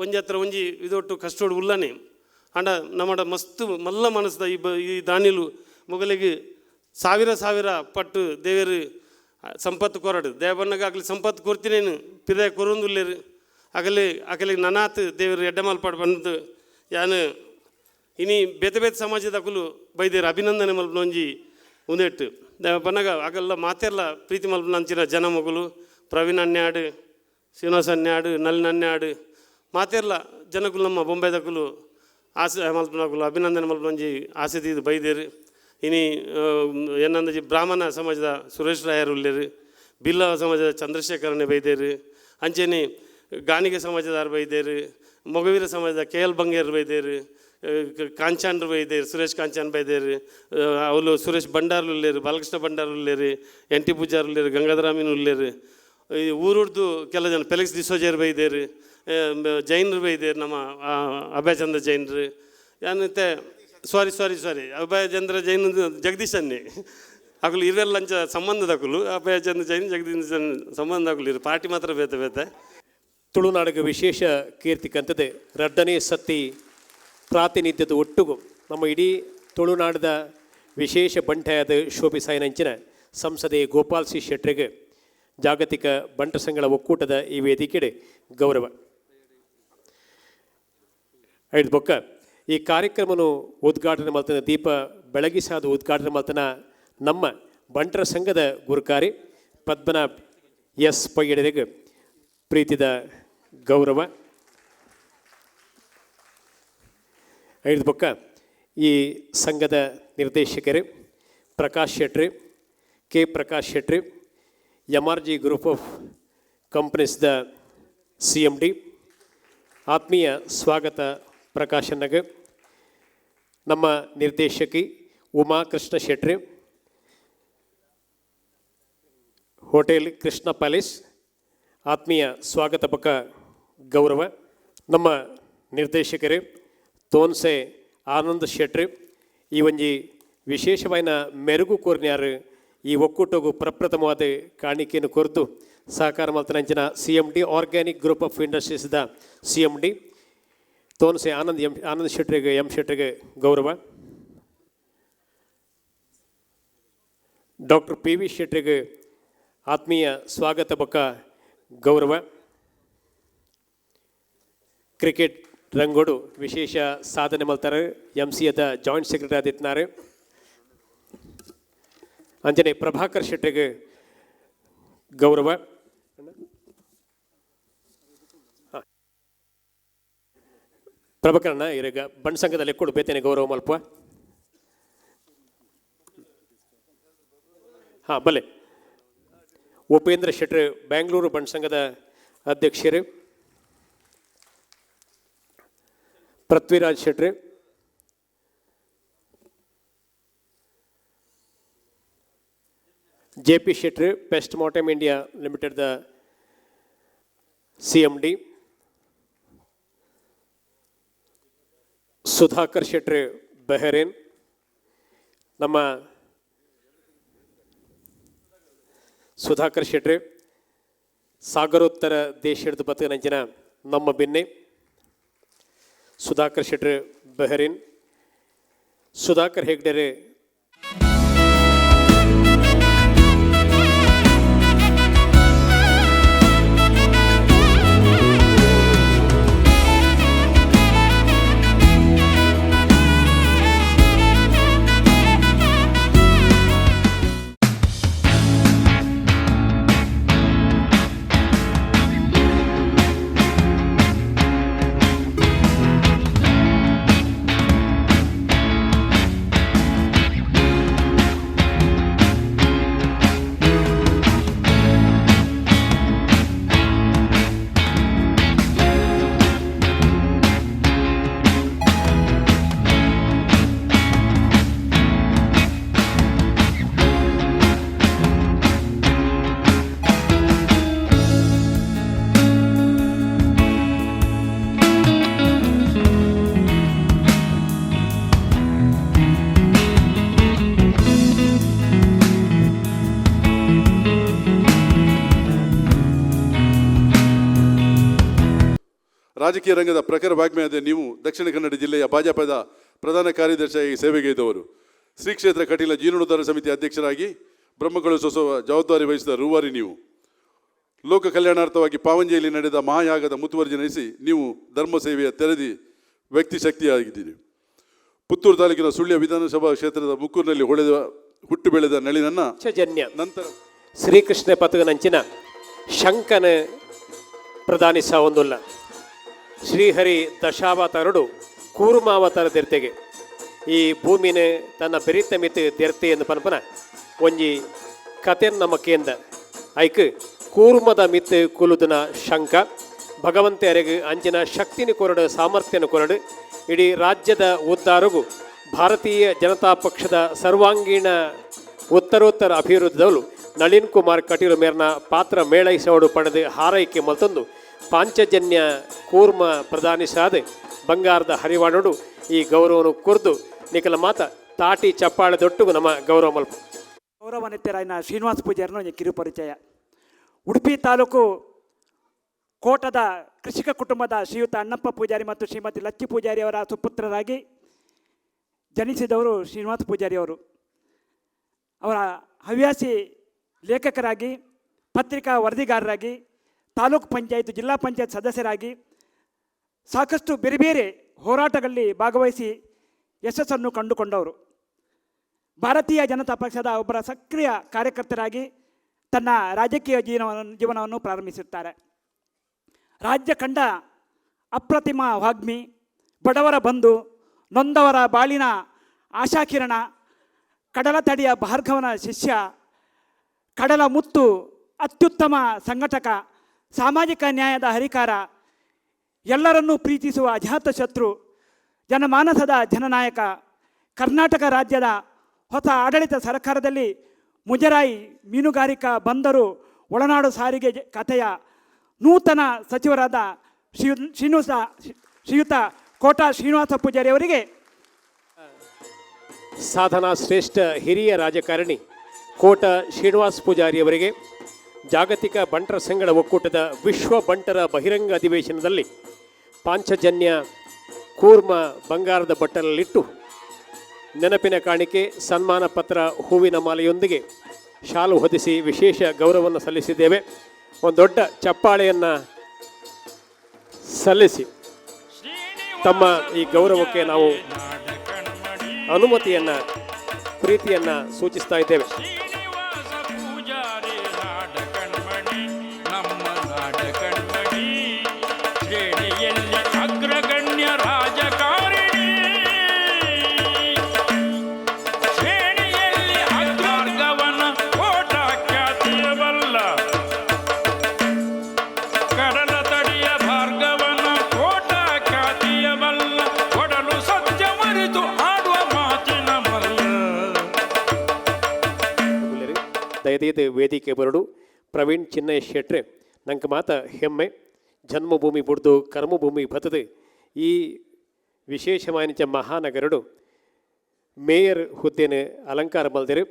ಒಂಜಿ ಹತ್ರ ಒಂಜಿ ಇದೊಟ್ಟು ಕಷ್ಟೋಡು ಉಲ್ಲನೆ ಅಂಡ ನಮ್ಮಡ ಮಸ್ತ್ ಮಲ್ಲ ಮನಸ್ದ ಈ ದಾನಿಲು ಮೊಗಲಿಗೆ ಸಾವಿರ ಪಟ್ಟು ದೇವರು ಸಂಪತ್ತು ಕೊರಡು ದೇವಣ್ಣಗ ಆಗಲಿ ಸಂಪತ್ತು ಕೊಡ್ತೀನೇನು ಪಿದ ಕೊರೊಂದುಲ್ಲೇರು ಅಕಲಿಗೆ ನನಾತ್ ದೇವರು ಎಡ್ಡ ಮಲ್ಪಾಡು ಬಂದು ಯಾನು ಇನಿ ಬೇತೆ ಸಮಾಜದ ಅಕಲು ಬೈದೇರು ಅಭಿನಂದನೆ ಮಲ್ಪನ ಒಂಜಿ ಉಂದೆಟ್ಟು ದೇವಪ್ಪನಾಗ ಅಗಲ್ಲ ಮಾತೆಲ್ಲ ಪ್ರೀತಿ ಮಲ್ಪನ ಅಂಚಿನ ಜನ ಮಗಳು ಪ್ರವೀಣ್ ಅನ್ಯಾಡು ಶ್ರೀನಿವಾಸ ಅನ್ಯಾಡು ನಲ್ಲಿನ ಅನ್ಯಾಡು ಮಾತೆಲ್ಲ ಜನಗಳು ನಮ್ಮ ಬೊಂಬೈದಕ್ಕಲು ಆಸೆ ಮಲ್ಪನಕಲು ಅಭಿನಂದನೆ ಮಲ್ಪನ ಒಂಜಿ ಆಸೆ ತೀದು ಬೈದೇರು. ಇನಿ ಏನಂದಜಿ ಬ್ರಾಹ್ಮಣ ಸಮಾಜದ ಸುರೇಶ್ ರಾಯರು ಉಳ್ಳೇರು, ಬಿಲ್ಲ ಸಮಾಜದ ಚಂದ್ರಶೇಖರನೇ ಬೈದೇರು, ಅಂಚೆನೆ ಗಾಣಿಗೆ ಸಮಾಜದವ್ರು ಬೈದೇರು, ಮೊಗವೀರ ಸಮಾಜದ KL ಬಂಗೇರು ಬೈದೇರು, ಕಾಂಚಾನ್ರು ಬೈದೇರು, ಸುರೇಶ್ ಕಾಂಚಾನ್ ಬೈದೇರು, ಅವಳು ಸುರೇಶ್ ಬಂಡಾರ್ಲು ಉಳ್ಳೇರು, ಬಾಲಕೃಷ್ಣ ಬಂಡಾರ್ಲು ಉಳ್ಳೇರು, NT ಪೂಜಾರ್ ಉಳ್ಳೇರು, ಗಂಗಾಧರಾಮೀನು ಉಳ್ಳೇರು, ಈ ಊರುಡ್ದು ಕೆಲ ಜನ ಫೆಲಿಕ್ಸ್ ಡಿಸೋಜರ್ ಬೈದೇರು, ಜೈನರು ಬೈದೇರು, ನಮ್ಮ ಅಭಯಚಂದ್ರ ಜೈನರು ಏನಂತೆ ಸಾರಿ ಅಭಯಚಂದ್ರ ಜೈನ ಜಗದೀಶ್ ಅನ್ನಿ ಅಕಲು ಇವೆಲ್ಲ ಅಂಚ ಸಂಬಂಧದಕಲು ಅಭಯಚಂದ್ರ ಜೈನ್ ಜಗದೀಶ್ ಸಂಬಂಧಕಲು ಇರು ಪಾರ್ಟಿ ಮಾತ್ರ ಬೇತೆ ತುಳುನಾಡಿಗೆ ವಿಶೇಷ ಕೀರ್ತಿ ಕಂತದೆ ರಡ್ಡನೇ ಸತಿ ಪ್ರಾತಿನಿಧ್ಯದ ಒಟ್ಟುಗು ನಮ್ಮ ಇಡೀ ತುಳುನಾಡದ ವಿಶೇಷ ಬಂಟೆಯಾದ ಶೋಭಿ ಸಾಯಿನಂಚಿನ ಸಂಸದೆ ಗೋಪಾಲ್ ಸಿ ಶೆಟ್ರಿಗೆ ಜಾಗತಿಕ ಬಂಟ ಸಂಘಗಳ ಒಕ್ಕೂಟದ ಈ ವೇದಿಕೆಡೆ ಗೌರವ ಐದು ಬೊಕ್ಕ ಈ ಕಾರ್ಯಕ್ರಮನು ಉದ್ಘಾಟನೆ ಮಾಡ್ತಾನೆ ದೀಪ ಬೆಳಗಿಸಾದ ಉದ್ಘಾಟನೆ ಮಾಡ್ತಾನ ನಮ್ಮ ಬಂಟರ ಸಂಘದ ಗುರುಕಾರಿ ಪದ್ಮನಾಭ್ S ಪೈಯಡೆಗೆ ಪ್ರೀತಿದ ಗೌರವ ಐದು ಬೊಕ್ಕ ಈ ಸಂಘದ ನಿರ್ದೇಶಕರೇ Prakash Shetty K Prakash Shetty MRG group of ಕಂಪನೀಸ್ದ CMD ಆತ್ಮೀಯ ಸ್ವಾಗತ ಪ್ರಕಾಶನಗೆ ನಮ್ಮ ನಿರ್ದೇಶಕಿ ಉಮಾಕೃಷ್ಣ ಶೆಟ್ರಿ ಹೋಟೆಲ್ ಕೃಷ್ಣ ಪ್ಯಾಲೇಸ್ ಆತ್ಮೀಯ ಸ್ವಾಗತ ಪಕ್ಕ ಗೌರವ ನಮ್ಮ ನಿರ್ದೇಶಕರು ತೋನ್ಸೆ ಆನಂದ್ ಶೆಟ್ರಿ ಈ ಒಂಜಿ ವಿಶೇಷವಾದ ಮೆರುಗು ಕೋರ್ನ್ಯಾರು ಈ ಒಕ್ಕೂಟಗೂ ಪ್ರಪ್ರಥಮವಾದ ಕಾಣಿಕೆಯನ್ನು ಕೊರತು ಸಹಕಾರ ಮಲ್ತನಂಚಿನ CMD ಆರ್ಗ್ಯಾನಿಕ್ ಗ್ರೂಪ್ ಆಫ್ ಇಂಡಸ್ಟ್ರೀಸ್ದ CMD ತೋನ್ಸೆ ಆನಂದ್ ಶೆಟ್ರಿಗೆ ಎಂ ಶೆಟ್ರಿಗೆ ಗೌರವ. ಡಾಕ್ಟರ್ PV ಶೆಟ್ರಿಗೆ ಆತ್ಮೀಯ ಸ್ವಾಗತ ಬೊಕ್ಕ ಗೌರವ. ಕ್ರಿಕೆಟ್ ರಂಗೋಡು ವಿಶೇಷ ಸಾಧನೆ ಮಲ್ತಾರೆ MCAದ ಜಾಯಿಂಟ್ ಸೆಕ್ರೆಟರಿ ಆದಿತ್ಯನಾರು. ಅಂಜನೆ ಪ್ರಭಾಕರ್ ಶೆಟ್ರಿಗೆ ಗೌರವ. ಪ್ರಭಾಕರಣ್ಣ ಇವಾಗ ಬಣ್ಣ ಸಂಘದಲ್ಲಿ ಕೊಡು ಬೇತೇನೆ ಗೌರವ ಮಲ್ಪ. ಹಾಂ ಬಲ್ಲೆ. ಉಪೇಂದ್ರ ಶೆಟ್ಟಿ ಬೆಂಗಳೂರು ಬಣ್ಣ ಸಂಘದ ಅಧ್ಯಕ್ಷರು. Prithviraj Shetty, JP Shetty pest mortem India ಲಿಮಿಟೆಡ್ದ CMD. ಸುಧಾಕರ್ ಶೆಟ್ಟಿ ಬಹರೇನ್. ನಮ್ಮ ಸುಧಾಕರ್ ಶೆಟ್ಟಿ ಸಾಗರೋತ್ತರ ದೇಶ ಹಿಡಿದು ಬದುಕಿನಂಚಿನ ನಮ್ಮ ಬೆನ್ನೆ. ಸುಧಾಕರ್ ಶೆಟ್ಟಿ ಬಹರೇನ್. ಸುಧಾಕರ್ ಹೆಗ್ಡೆರೆ ರಾಜಕೀಯ ರಂಗದ ಪ್ರಖರ ವಾಗ್ಮಿಯಾದ ನೀವು ದಕ್ಷಿಣ ಕನ್ನಡ ಜಿಲ್ಲೆಯ ಭಾಜಪದ ಪ್ರಧಾನ ಕಾರ್ಯದರ್ಶಿಯಾಗಿ ಸೇವೆಗೆ ಇದ್ದವರು. ಶ್ರೀ ಕ್ಷೇತ್ರ ಕಟೀಲ ಜೀರ್ಣೋದ್ಧಾರ ಸಮಿತಿ ಅಧ್ಯಕ್ಷರಾಗಿ ಬ್ರಹ್ಮಕಲಶೋತ್ಸವ ಜವಾಬ್ದಾರಿ ವಹಿಸಿದ ರೂವಾರಿ ನೀವು. ಲೋಕ ಕಲ್ಯಾಣಾರ್ಥವಾಗಿ ಪಾವಂಜೆಯಲ್ಲಿ ನಡೆದ ಮಹಾಯಾಗದ ಮುತುವರ್ಜಿ ನಡೆಸಿ ನೀವು ಧರ್ಮ ಸೇವೆಯ ತೆರೆದಿ ವ್ಯಕ್ತಿ ಶಕ್ತಿಯಾಗಿದ್ದೀರಿ. ಪುತ್ತೂರು ತಾಲೂಕಿನ ಸುಳ್ಯ ವಿಧಾನಸಭಾ ಕ್ಷೇತ್ರದ ಮುಕ್ಕೂರಿನಲ್ಲಿ ಹುಟ್ಟು ಬೆಳೆದ ನಳಿನನ್ನ ನಂತರ ಶ್ರೀಕೃಷ್ಣ ಪತಕನಂಚಿನ ಶಂಕನ ಪ್ರಧಾನಿ ಸಾವೊಂದುಲ್ಲ ಶ್ರೀಹರಿ ದಶಾವತಾರಡು ಕೂರ್ಮಾವತಾರದಿರ್ತೆಗೆ ಈ ಭೂಮಿನ ತನ್ನ ಬೆರಿತ ಮಿತ್ ದೆರ್ತೆ ಎಂದು ಪನ್ಪನ ಒಂಜಿ ಕಥೆಯನ್ನು ನಮ್ಮ ಕೇಂದ್ರ ಐಕ್ ಕೂರ್ಮದ ಮಿತ್ ಕುಲುದನ ಶಂಕ ಭಗವಂತೆ ಅರೆಗೆ ಅಂಚಿನ ಶಕ್ತಿನ ಕೊರಡು ಸಾಮರ್ಥ್ಯನ ಕೊರಡು ಇಡೀ ರಾಜ್ಯದ ಉದ್ಧಾರಗೂ ಭಾರತೀಯ ಜನತಾ ಪಕ್ಷದ ಸರ್ವಾಂಗೀಣ ಉತ್ತರೋತ್ತರ ಅಭಿವೃದ್ಧಿದವಳು ನಳಿನ್ ಕುಮಾರ್ ಕಟೀಲು ಮೇರ್ನ ಪಾತ್ರ ಮೇಳೈಸೋಡು ಪಡೆದು ಹಾರೈಕೆ ಮತ್ತೊಂದು ಪಾಂಚಜನ್ಯ ಕೂರ್ಮ ಪ್ರಧಾನಿಸಾದ ಬಂಗಾರದ ಹರಿವಾಣೋಡು ಈ ಗೌರವನು ಕುರ್ದು ನಿಖಲ ಮಾತ ತಾಟಿ ಚಪ್ಪಾಳೆದೊಟ್ಟಿಗೂ ನಮ್ಮ ಗೌರವ ಮಲ್ಪ. ಗೌರವಾನ್ವಿತರಾಯನ ಶ್ರೀನಿವಾಸ ಪೂಜಾರಿನ ಕಿರು ಪರಿಚಯ. ಉಡುಪಿ ತಾಲೂಕು ಕೋಟದ ಕೃಷಿಕ ಕುಟುಂಬದ ಶ್ರೀಯುತ ಅಣ್ಣಪ್ಪ ಪೂಜಾರಿ ಮತ್ತು ಶ್ರೀಮತಿ ಲಕ್ಕಿ ಪೂಜಾರಿ ಅವರ ಸುಪುತ್ರರಾಗಿ ಜನಿಸಿದವರು ಶ್ರೀನಿವಾಸ ಪೂಜಾರಿ ಅವರು. ಅವರ ಹವ್ಯಾಸಿ ಲೇಖಕರಾಗಿ, ಪತ್ರಿಕಾ ವರದಿಗಾರರಾಗಿ, ತಾಲೂಕು ಪಂಚಾಯತ್, ಜಿಲ್ಲಾ ಪಂಚಾಯತ್ ಸದಸ್ಯರಾಗಿ ಸಾಕಷ್ಟು ಬೇರೆ ಬೇರೆ ಹೋರಾಟಗಳಲ್ಲಿ ಭಾಗವಹಿಸಿ ಯಶಸ್ಸನ್ನು ಕಂಡುಕೊಂಡವರು. ಭಾರತೀಯ ಜನತಾ ಪಕ್ಷದ ಒಬ್ಬರ ಸಕ್ರಿಯ ಕಾರ್ಯಕರ್ತರಾಗಿ ತನ್ನ ರಾಜಕೀಯ ಜೀವನವನ್ನು ಪ್ರಾರಂಭಿಸುತ್ತಾರೆ. ರಾಜ್ಯ ಕಂಡ ಅಪ್ರತಿಮ ವಾಗ್ಮಿ, ಬಡವರ ಬಂಧು, ನೊಂದವರ ಬಾಳಿನ ಆಶಾಕಿರಣ, ಕಡಲ ತಡಿಯ ಭಾರ್ಗವನ ಶಿಷ್ಯ, ಕಡಲ ಮುತ್ತು, ಅತ್ಯುತ್ತಮ ಸಂಘಟಕ, ಸಾಮಾಜಿಕ ನ್ಯಾಯದ ಹರಿಕಾರ, ಎಲ್ಲರನ್ನೂ ಪ್ರೀತಿಸುವ ಅಜಾತ ಶತ್ರು, ಜನಮಾನಸದ ಜನನಾಯಕ, ಕರ್ನಾಟಕ ರಾಜ್ಯದ ಹೊಸ ಆಡಳಿತ ಸರ್ಕಾರದಲ್ಲಿ ಮುಜರಾಯಿ, ಮೀನುಗಾರಿಕಾ, ಬಂದರು, ಒಳನಾಡು ಸಾರಿಗೆ ಖಾತೆಯ ನೂತನ ಸಚಿವರಾದ ಶ್ರೀಯುತ ಕೋಟಾ ಶ್ರೀನಿವಾಸ ಪೂಜಾರಿ ಅವರಿಗೆ ಸಾಧನಾ ಶ್ರೇಷ್ಠ ಹಿರಿಯ ರಾಜಕಾರಣಿ ಕೋಟ ಶ್ರೀನಿವಾಸ್ ಪೂಜಾರಿ ಅವರಿಗೆ ಜಾಗತಿಕ ಬಂಟರ ಸಂಘಗಳ ಒಕ್ಕೂಟದ ವಿಶ್ವ ಬಂಟರ ಬಹಿರಂಗ ಅಧಿವೇಶನದಲ್ಲಿ ಪಾಂಚಜನ್ಯ ಕೂರ್ಮ ಬಂಗಾರದ ಬಟ್ಟಲಲ್ಲಿಟ್ಟು ನೆನಪಿನ ಕಾಣಿಕೆ ಸನ್ಮಾನ ಪತ್ರ ಹೂವಿನ ಮಾಲೆಯೊಂದಿಗೆ ಶಾಲು ಹೊದಿಸಿ ವಿಶೇಷ ಗೌರವವನ್ನು ಸಲ್ಲಿಸಿದ್ದೇವೆ. ಒಂದು ದೊಡ್ಡ ಚಪ್ಪಾಳೆಯನ್ನು ಸಲ್ಲಿಸಿ ತಮ್ಮ ಈ ಗೌರವಕ್ಕೆ ನಾವು ಅನುಮತಿಯನ್ನು ಪ್ರೀತಿಯನ್ನು ಸೂಚಿಸ್ತಾ ಇದ್ದೇವೆ. ಅಗ್ರಗಣ್ಯ ರಾಜಕಾರಣಿ ಶ್ರೇಣಿಯಲ್ಲಿ ಅಗ್ರಗವನ ಕೋಟ ಖ್ಯಾತಿಯವಲ್ಲ ಕಡಲ ತಡಿಯ ಭಾರ್ಗವನ ಕೋಟ ಖ್ಯಾತಿಯವಲ್ಲ ಕೊಡಲು ಸತ್ಯ ಮರೆತು ಆಡುವ ಮಾತಿನ ಮಲ್ಲ. ದಯದೇದು ವೇದಿಕೆ ಬರಡು ಪ್ರವೀಣ್ ಚಿನ್ನಯ್ಯ ಶೆಟ್ರೆ ನಂಗೆ ಮಾತ ಹೆಮ್ಮೆ ಜನ್ಮಭೂಮಿ ಬುಡ್ದು ಕರ್ಮಭೂಮಿ ಬತದು ಈ ವಿಶೇಷವಾದ ಮಹಾನಗರಡು ಮೇಯರ್ ಹುದ್ದೆನ ಅಲಂಕಾರ ಮಲ್ದರು.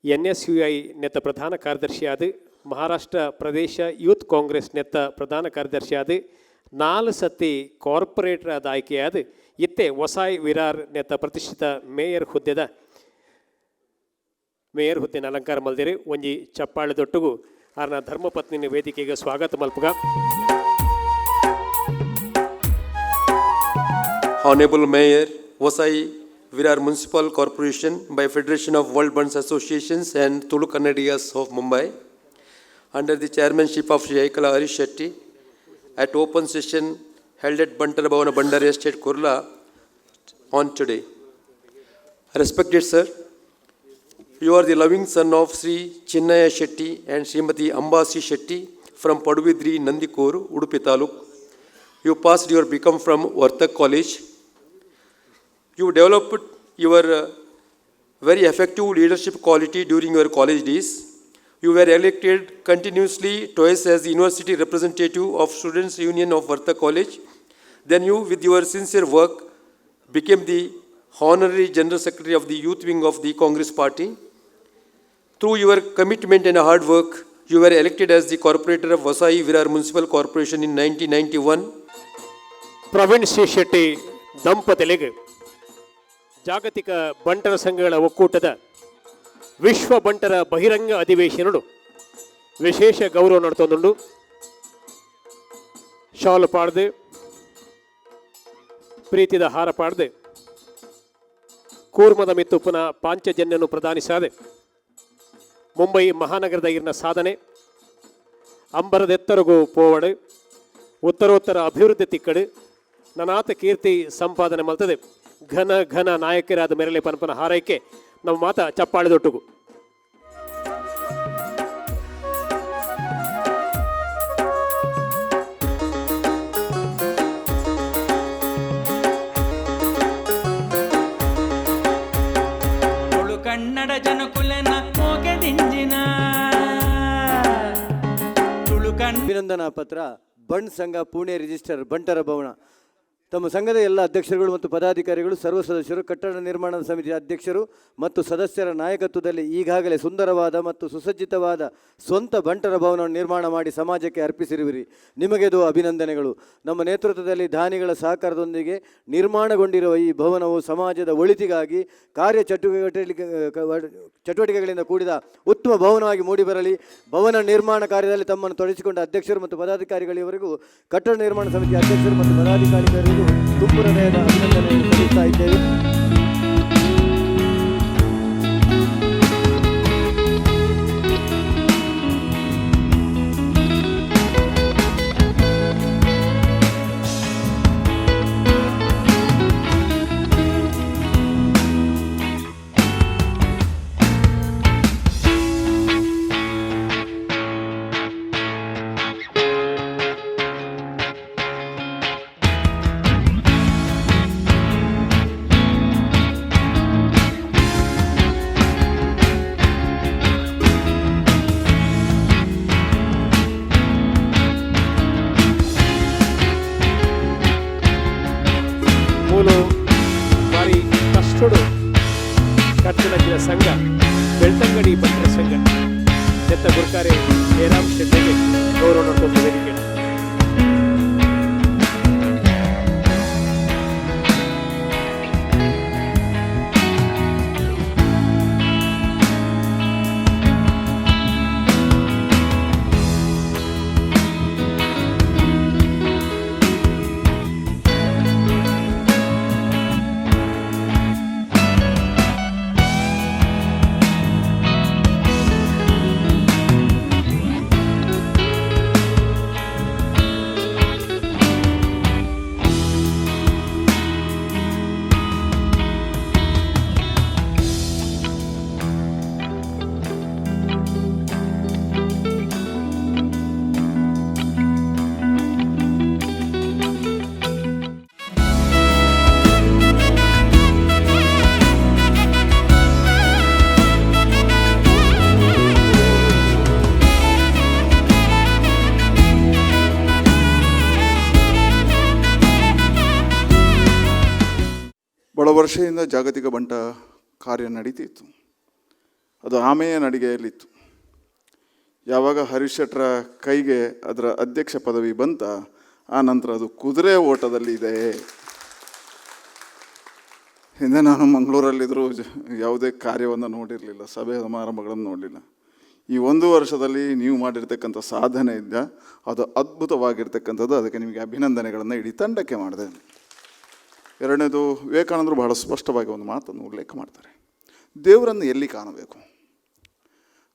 NSUI ನೆತ್ತ ಪ್ರಧಾನ ಕಾರ್ಯದರ್ಶಿಯಾದ ಮಹಾರಾಷ್ಟ್ರ ಪ್ರದೇಶ ಯೂತ್ ಕಾಂಗ್ರೆಸ್ ನೆತ್ತ ಪ್ರಧಾನ ಕಾರ್ಯದರ್ಶಿಯಾದ 4 ಸತಿ ಕಾರ್ಪೊರೇಟರ್ ಆದ ಆಯ್ಕೆಯಾದ ಇತ್ತೆ ವಸಾಯ್ ವಿರಾರ್ ನೆತ್ತ ಪ್ರತಿಷ್ಠಿತ ಮೇಯರ್ ಹುದ್ದೆನ ಅಲಂಕಾರ ಮಲ್ದಿರಿ. ಒಂಜಿ ಚಪ್ಪಾಳೆದೊಟ್ಟಿಗೂ ಆರ್ನ ಧರ್ಮಪತ್ನಿನ ವೇದಿಕೆಗೆ ಸ್ವಾಗತ ಮಲ್ಪಗ. Honorable Mayor, Vasai Virar Municipal Corporation by Federation of World Bunts Associations and Tulu Kannadigas of Mumbai, under the chairmanship of Shri Aikala Harish Shetty, at open session held at Bantara Bhavana Bandari Estate, Kurla, on today. Respected sir, you are the loving son of Sri Chinnaya Shetty and Srimati Ambasi Shetty from Paduvidri, Nandikor, Udupi Taluk. You passed your BCom from Vartak College. You developed your very effective leadership quality during your college days. You were elected continuously twice as the university representative of Students' Union of Vartak College. Then you, with your sincere work, became the Honorary General Secretary of the Youth Wing of the Congress Party. Through your commitment and hard work, you were elected as the Corporator of Vasai Virar Municipal Corporation in 1991. Praveen C Shetty ದಂಪತಿಗಳಿಗೆ ಜಾಗತಿಕ ಬಂಟರ ಸಂಘಗಳ ಒಕ್ಕೂಟದ ವಿಶ್ವ ಬಂಟರ ಬಹಿರಂಗ ಅಧಿವೇಶನಗಳು ವಿಶೇಷ ಗೌರವ ನಡ್ತೊಂದುಂಡು. ಶಾಲು ಪಾಡ್ದು ಪ್ರೀತಿದ ಹಾರ ಪಾಡ್ದು ಕೂರ್ಮದ ಮಿತ್ತುಪ್ಪನ ಪಾಂಚಜನ್ಯನು ಪ್ರದಾನಿಸಾದೆ. ಮುಂಬೈ ಮಹಾನಗರದ ಇರಿನ ಸಾಧನೆ ಅಂಬರದೆತ್ತರಗೂ ಪೋವಡು ಉತ್ತರೋತ್ತರ ಅಭಿವೃದ್ಧಿ ತಿಕ್ಕಡು ನನಾತ ಕೀರ್ತಿ ಸಂಪಾದನೆ ಮಲ್ತದೆ. ಘನ ಘನ ನಾಯಕರಾದ ಮೆರಳೆ ಪನಪನ ಹಾರೈಕೆ ನಮ್ಮ ಮಾತ ಚಪ್ಪಾಳೆದೊಟ್ಟಿಗೂ. ಕನ್ನಡ ಜನಕುಲನ ಮೋಗೆದಿಂಜಿನ ಅಭಿನಂದನಾ ಪತ್ರ ಬಂಡ್ ಸಂಘ ಪುಣೆ ರಿಜಿಸ್ಟರ್ ಬಂಟರ ಭವನ. ತಮ್ಮ ಸಂಘದ ಎಲ್ಲ ಅಧ್ಯಕ್ಷರುಗಳು ಮತ್ತು ಪದಾಧಿಕಾರಿಗಳು ಸರ್ವ ಸದಸ್ಯರು ಕಟ್ಟಡ ನಿರ್ಮಾಣ ಸಮಿತಿಯ ಅಧ್ಯಕ್ಷರು ಮತ್ತು ಸದಸ್ಯರ ನಾಯಕತ್ವದಲ್ಲಿ ಈಗಾಗಲೇ ಸುಂದರವಾದ ಮತ್ತು ಸುಸಜ್ಜಿತವಾದ ಸ್ವಂತ ಬಂಟರ ಭವನವನ್ನು ನಿರ್ಮಾಣ ಮಾಡಿ ಸಮಾಜಕ್ಕೆ ಅರ್ಪಿಸಿರುವಿರಿ. ನಿಮಗೆದು ಅಭಿನಂದನೆಗಳು. ನಮ್ಮ ನೇತೃತ್ವದಲ್ಲಿ ದಾನಿಗಳ ಸಹಕಾರದೊಂದಿಗೆ ನಿರ್ಮಾಣಗೊಂಡಿರುವ ಈ ಭವನವು ಸಮಾಜದ ಒಳಿತಿಗಾಗಿ ಚಟುವಟಿಕೆಗಳಿಂದ ಕೂಡಿದ ಉತ್ತಮ ಭವನವಾಗಿ ಮೂಡಿಬರಲಿ. ಭವನ ನಿರ್ಮಾಣ ಕಾರ್ಯದಲ್ಲಿ ತಮ್ಮನ್ನು ತೊಡಗಿಸಿಕೊಂಡ ಅಧ್ಯಕ್ಷರು ಮತ್ತು ಪದಾಧಿಕಾರಿಗಳಿವರೆಗೂ ಕಟ್ಟಡ ನಿರ್ಮಾಣ ಸಮಿತಿಯ ಅಧ್ಯಕ್ಷರು ಮತ್ತು ಪದಾಧಿಕಾರಿಗಳಿಗೂ ತುಂಬು ಹೃದಯದ ಅಭಿನಂದನೆ ಸಲ್ಲಿಸ್ತಾ ಇದ್ದೇವೆ. ಬೆಳ್ತಂಗಡಿ ಬಂಟರ ಸಂಘ ಎತ್ತ ಗುರ್ಕಾರೆ ಜಯರಾಮ್ ಶೆಟ್ಟಿಗೆ ಗೌರವ ನೋಡ್ಕೊಂಡು ವೇದಿಕೆ. ಬಹಳ ವರ್ಷದಿಂದ ಜಾಗತಿಕ ಬಂಟ ಕಾರ್ಯ ನಡೀತಿತ್ತು. ಅದು ಆಮೆಯ ನಡಿಗೆಯಲ್ಲಿತ್ತು. ಯಾವಾಗ ಹರೀಶ್ ಶೆಟ್ಟರ ಕೈಗೆ ಅದರ ಅಧ್ಯಕ್ಷ ಪದವಿ ಬಂತ, ಆ ನಂತರ ಅದು ಕುದುರೆ ಓಟದಲ್ಲಿ ಇದೆ. ಹಿಂದೆ ನಾನು ಮಂಗಳೂರಲ್ಲಿದ್ದರೂ ಯಾವುದೇ ಕಾರ್ಯವನ್ನು ನೋಡಿರಲಿಲ್ಲ, ಸಭೆ ಸಮಾರಂಭಗಳನ್ನು ನೋಡಲಿಲ್ಲ. ಈ 1 ವರ್ಷದಲ್ಲಿ ನೀವು ಮಾಡಿರ್ತಕ್ಕಂಥ ಸಾಧನೆ ಇದ್ದ ಅದು ಅದ್ಭುತವಾಗಿರ್ತಕ್ಕಂಥದ್ದು. ಅದಕ್ಕೆ ನಿಮಗೆ ಅಭಿನಂದನೆಗಳನ್ನು ಇಡೀ ತಂಡಕ್ಕೆ ಮಾಡಿದೆ. ಎರಡನೇದು, ವಿವೇಕಾನಂದರು ಬಹಳ ಸ್ಪಷ್ಟವಾಗಿ ಒಂದು ಮಾತನ್ನು ಉಲ್ಲೇಖ ಮಾಡ್ತಾರೆ. ದೇವರನ್ನು ಎಲ್ಲಿ ಕಾಣಬೇಕು?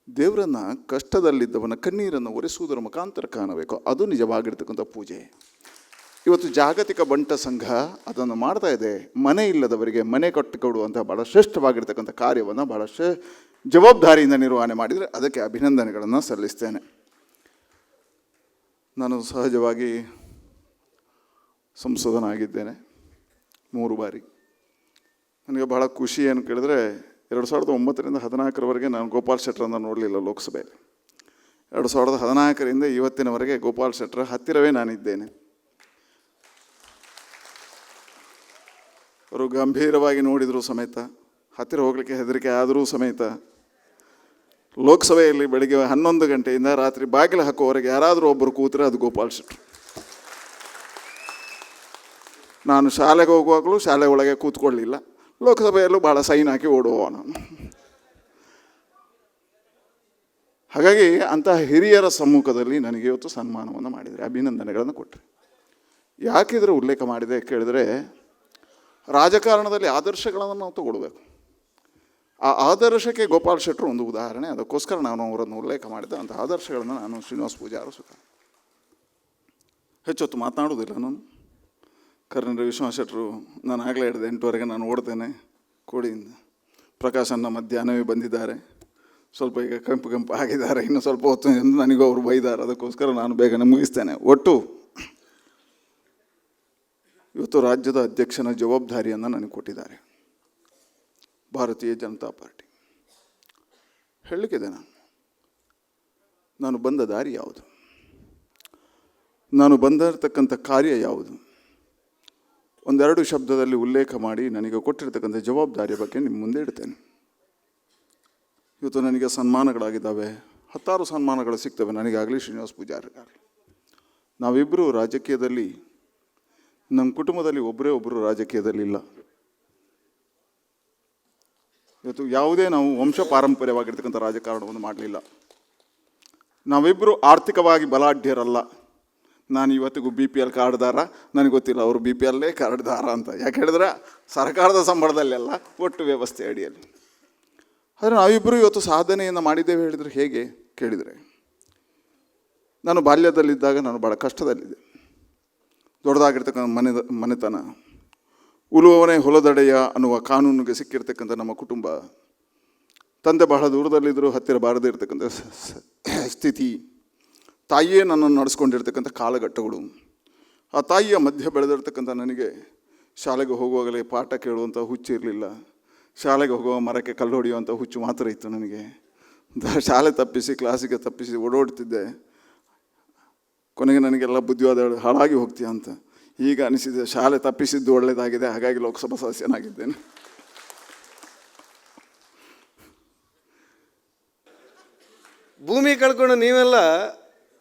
ದೇವರನ್ನು ಕಷ್ಟದಲ್ಲಿದ್ದವನ ಕಣ್ಣೀರನ್ನು ಒರೆಸುವುದರ ಮುಖಾಂತರ ಕಾಣಬೇಕು. ಅದು ನಿಜವಾಗಿರ್ತಕ್ಕಂಥ ಪೂಜೆ. ಇವತ್ತು ಜಾಗತಿಕ ಬಂಟ ಸಂಘ ಅದನ್ನು ಮಾಡ್ತಾ ಇದೆ. ಮನೆ ಇಲ್ಲದವರಿಗೆ ಮನೆ ಕಟ್ಟಿಕೊಡುವಂಥ ಭಾಳ ಶ್ರೇಷ್ಠವಾಗಿರ್ತಕ್ಕಂಥ ಕಾರ್ಯವನ್ನು ಭಾಳ ಜವಾಬ್ದಾರಿಯಿಂದ ನಿರ್ವಹಣೆ ಮಾಡಿದರೆ ಅದಕ್ಕೆ ಅಭಿನಂದನೆಗಳನ್ನು ಸಲ್ಲಿಸ್ತೇನೆ. ನಾನು ಸಹಜವಾಗಿ ಸಂಸದನಾಗಿದ್ದೇನೆ 3 ಬಾರಿ. ನನಗೆ ಭಾಳ ಖುಷಿ ಏನು ಕೇಳಿದ್ರೆ, 2009ರಿಂದ 2014ರವರೆಗೆ ನಾನು ಗೋಪಾಲ್ ಶೆಟ್ಟರನ್ನು ನೋಡಲಿಲ್ಲ ಲೋಕಸಭೆಯಲ್ಲಿ. 2014ರಿಂದ ಇವತ್ತಿನವರೆಗೆ ಗೋಪಾಲ್ ಶೆಟ್ಟರ ಹತ್ತಿರವೇ ನಾನಿದ್ದೇನೆ. ಅವರು ಗಂಭೀರವಾಗಿ ನೋಡಿದರೂ ಸಮೇತ, ಹತ್ತಿರ ಹೋಗಲಿಕ್ಕೆ ಹೆದರಿಕೆ ಆದರೂ ಸಮೇತ, ಲೋಕಸಭೆಯಲ್ಲಿ ಬೆಳಿಗ್ಗೆ 11 ಗಂಟೆಯಿಂದ ರಾತ್ರಿ ಬಾಗಿಲು ಹಾಕುವವರೆಗೆ ಯಾರಾದರೂ ಒಬ್ಬರು ಕೂತರೆ ಅದು ಗೋಪಾಲ್ ಶೆಟ್ಟರು. ನಾನು ಶಾಲೆಗೆ ಹೋಗುವಾಗಲೂ ಶಾಲೆ ಒಳಗೆ ಕೂತ್ಕೊಳ್ಳಿಲ್ಲ, ಲೋಕಸಭೆಯಲ್ಲೂ ಭಾಳ ಸೈನ್ ಹಾಕಿ ಓಡುವ ನಾನು. ಹಾಗಾಗಿ ಅಂತಹ ಹಿರಿಯರ ಸಮ್ಮುಖದಲ್ಲಿ ನನಗೆ ಇವತ್ತು ಸನ್ಮಾನವನ್ನು ಮಾಡಿದರೆ, ಅಭಿನಂದನೆಗಳನ್ನು ಕೊಟ್ಟರೆ. ಯಾಕಿದ್ರೆ ಉಲ್ಲೇಖ ಮಾಡಿದೆ ಕೇಳಿದರೆ, ರಾಜಕಾರಣದಲ್ಲಿ ಆದರ್ಶಗಳನ್ನು ನಾವು ತಗೊಳ್ಬೇಕು. ಆ ಆದರ್ಶಕ್ಕೆ ಗೋಪಾಲ್ ಶೆಟ್ಟರು ಒಂದು ಉದಾಹರಣೆ. ಅದಕ್ಕೋಸ್ಕರ ನಾನು ಅವರನ್ನು ಉಲ್ಲೇಖ ಮಾಡಿದೆ. ಅಂಥ ಆದರ್ಶಗಳನ್ನು ನಾನು ಶ್ರೀನಿವಾಸ ಪೂಜಾರ ಸುಖ ಹೆಚ್ಚೊತ್ತು ಮಾತನಾಡುವುದಿಲ್ಲ. ನಾನು ಕರ್ನಲ್ ವಿಶ್ವನಾಥ್ ಶೆಟ್ಟರು, ನಾನು ಆಗಲೇ ಹೇಳಿದೆ 8 ನಾನು ಓಡ್ತೇನೆ ಕೋಡಿಯಿಂದ. ಪ್ರಕಾಶ್ ಅನ್ನ ಮಧ್ಯಾಹ್ನವೇ ಬಂದಿದ್ದಾರೆ, ಸ್ವಲ್ಪ ಈಗ ಕೆಂಪು ಆಗಿದ್ದಾರೆ, ಇನ್ನು ಸ್ವಲ್ಪ ಹೊತ್ತು ಎಂದು ನನಗೂ ಅವರು ಬೈದಾರೆ. ಅದಕ್ಕೋಸ್ಕರ ನಾನು ಬೇಗನೆ ಮುಗಿಸ್ತೇನೆ. ಒಟ್ಟು ಇವತ್ತು ರಾಜ್ಯದ ಅಧ್ಯಕ್ಷನ ಜವಾಬ್ದಾರಿಯನ್ನು ನನಗೆ ಕೊಟ್ಟಿದ್ದಾರೆ ಭಾರತೀಯ ಜನತಾ ಪಾರ್ಟಿ. ಹೇಳಲಿಕ್ಕಿದೆ, ನಾನು ಬಂದ ದಾರಿ ಯಾವುದು, ನಾನು ಬಂದಿರತಕ್ಕಂಥ ಕಾರ್ಯ ಯಾವುದು, 1-2 ಶಬ್ದದಲ್ಲಿ ಉಲ್ಲೇಖ ಮಾಡಿ ನನಗೆ ಕೊಟ್ಟಿರ್ತಕ್ಕಂಥ ಜವಾಬ್ದಾರಿಯ ಬಗ್ಗೆ ನಿಮ್ಮ ಮುಂದೆ ಇಡ್ತೇನೆ. ಇವತ್ತು ನನಗೆ ಸನ್ಮಾನಗಳಾಗಿದ್ದಾವೆ, 10 ಸನ್ಮಾನಗಳು ಸಿಗ್ತವೆ ನನಗಾಗಲಿ ಶ್ರೀನಿವಾಸ ಪೂಜಾರಿಗಾಗಲಿ. ನಾವಿಬ್ಬರು ರಾಜಕೀಯದಲ್ಲಿ, ನಮ್ಮ ಕುಟುಂಬದಲ್ಲಿ ಒಬ್ಬರು ರಾಜಕೀಯದಲ್ಲಿಲ್ಲ. ಇವತ್ತು ಯಾವುದೇ ನಾವು ವಂಶ ಪಾರಂಪರ್ಯವಾಗಿರ್ತಕ್ಕಂಥ ರಾಜಕಾರಣವನ್ನು ಮಾಡಲಿಲ್ಲ. ನಾವಿಬ್ಬರು ಆರ್ಥಿಕವಾಗಿ ಬಲಾಢ್ಯರಲ್ಲ. ನಾನು ಇವತ್ತಿಗೂ BPL ಕಾರ್ಡ್ದಾರ, ನನಗೆ ಗೊತ್ತಿಲ್ಲ ಅವರು BPLೇ ಕಾರ್ಡ್ದಾರ ಅಂತ. ಯಾಕೆ ಹೇಳಿದ್ರೆ ಸರ್ಕಾರದ ಸಂಬಳದಲ್ಲೆಲ್ಲ ಒಟ್ಟು ವ್ಯವಸ್ಥೆ ಅಡಿಯಲ್ಲಿ. ಆದರೆ ನಾವಿಬ್ಬರು ಇವತ್ತು ಸಾಧನೆಯನ್ನು ಮಾಡಿದ್ದೇವೆ ಹೇಳಿದರೆ ಹೇಗೆ ಕೇಳಿದರೆ, ನಾನು ಬಾಲ್ಯದಲ್ಲಿದ್ದಾಗ ನಾನು ಭಾಳ ಕಷ್ಟದಲ್ಲಿದ್ದೆ. ದೊಡ್ಡದಾಗಿರ್ತಕ್ಕಂಥ ಮನೆತನ, ಉಳುವವನೇ ಹೊಲದಡೆಯ ಅನ್ನುವ ಕಾನೂನಿಗೆ ಸಿಕ್ಕಿರ್ತಕ್ಕಂಥ ನಮ್ಮ ಕುಟುಂಬ, ತಂದೆ ಬಹಳ ದೂರದಲ್ಲಿದ್ದರೂ ಹತ್ತಿರ ಬಾರದೇ ಇರತಕ್ಕಂಥ ಸ್ಥಿತಿ, ತಾಯಿಯೇ ನನ್ನನ್ನು ನಡೆಸ್ಕೊಂಡಿರ್ತಕ್ಕಂಥ ಕಾಲಘಟ್ಟಗಳು. ಆ ತಾಯಿಯ ಮಧ್ಯೆ ಬೆಳೆದಿರ್ತಕ್ಕಂಥ ನನಗೆ ಶಾಲೆಗೆ ಹೋಗುವಾಗಲೇ ಪಾಠ ಕೇಳುವಂಥ ಹುಚ್ಚು ಇರಲಿಲ್ಲ. ಶಾಲೆಗೆ ಹೋಗುವ ಮರಕ್ಕೆ ಕಲ್ಲು ಹೊಡೆಯುವಂಥ ಹುಚ್ಚು ಮಾತ್ರ ಇತ್ತು ನನಗೆ. ಶಾಲೆ ತಪ್ಪಿಸಿ ಕ್ಲಾಸಿಗೆ ತಪ್ಪಿಸಿ ಓಡೋಡ್ತಿದ್ದೆ. ಕೊನೆಗೆ ನನಗೆಲ್ಲ ಬುದ್ಧಿವಾದ ಹಾಳಾಗಿ ಹೋಗ್ತೀಯ ಅಂತ ಈಗ ಅನಿಸಿದೆ. ಶಾಲೆ ತಪ್ಪಿಸಿದ್ದು ಒಳ್ಳೆಯದಾಗಿದೆ, ಹಾಗಾಗಿ ಲೋಕಸಭಾ ಸದಸ್ಯನಾಗಿದ್ದೇನೆ. ಭೂಮಿ ಕಳ್ಕೊಂಡು ನೀವೆಲ್ಲ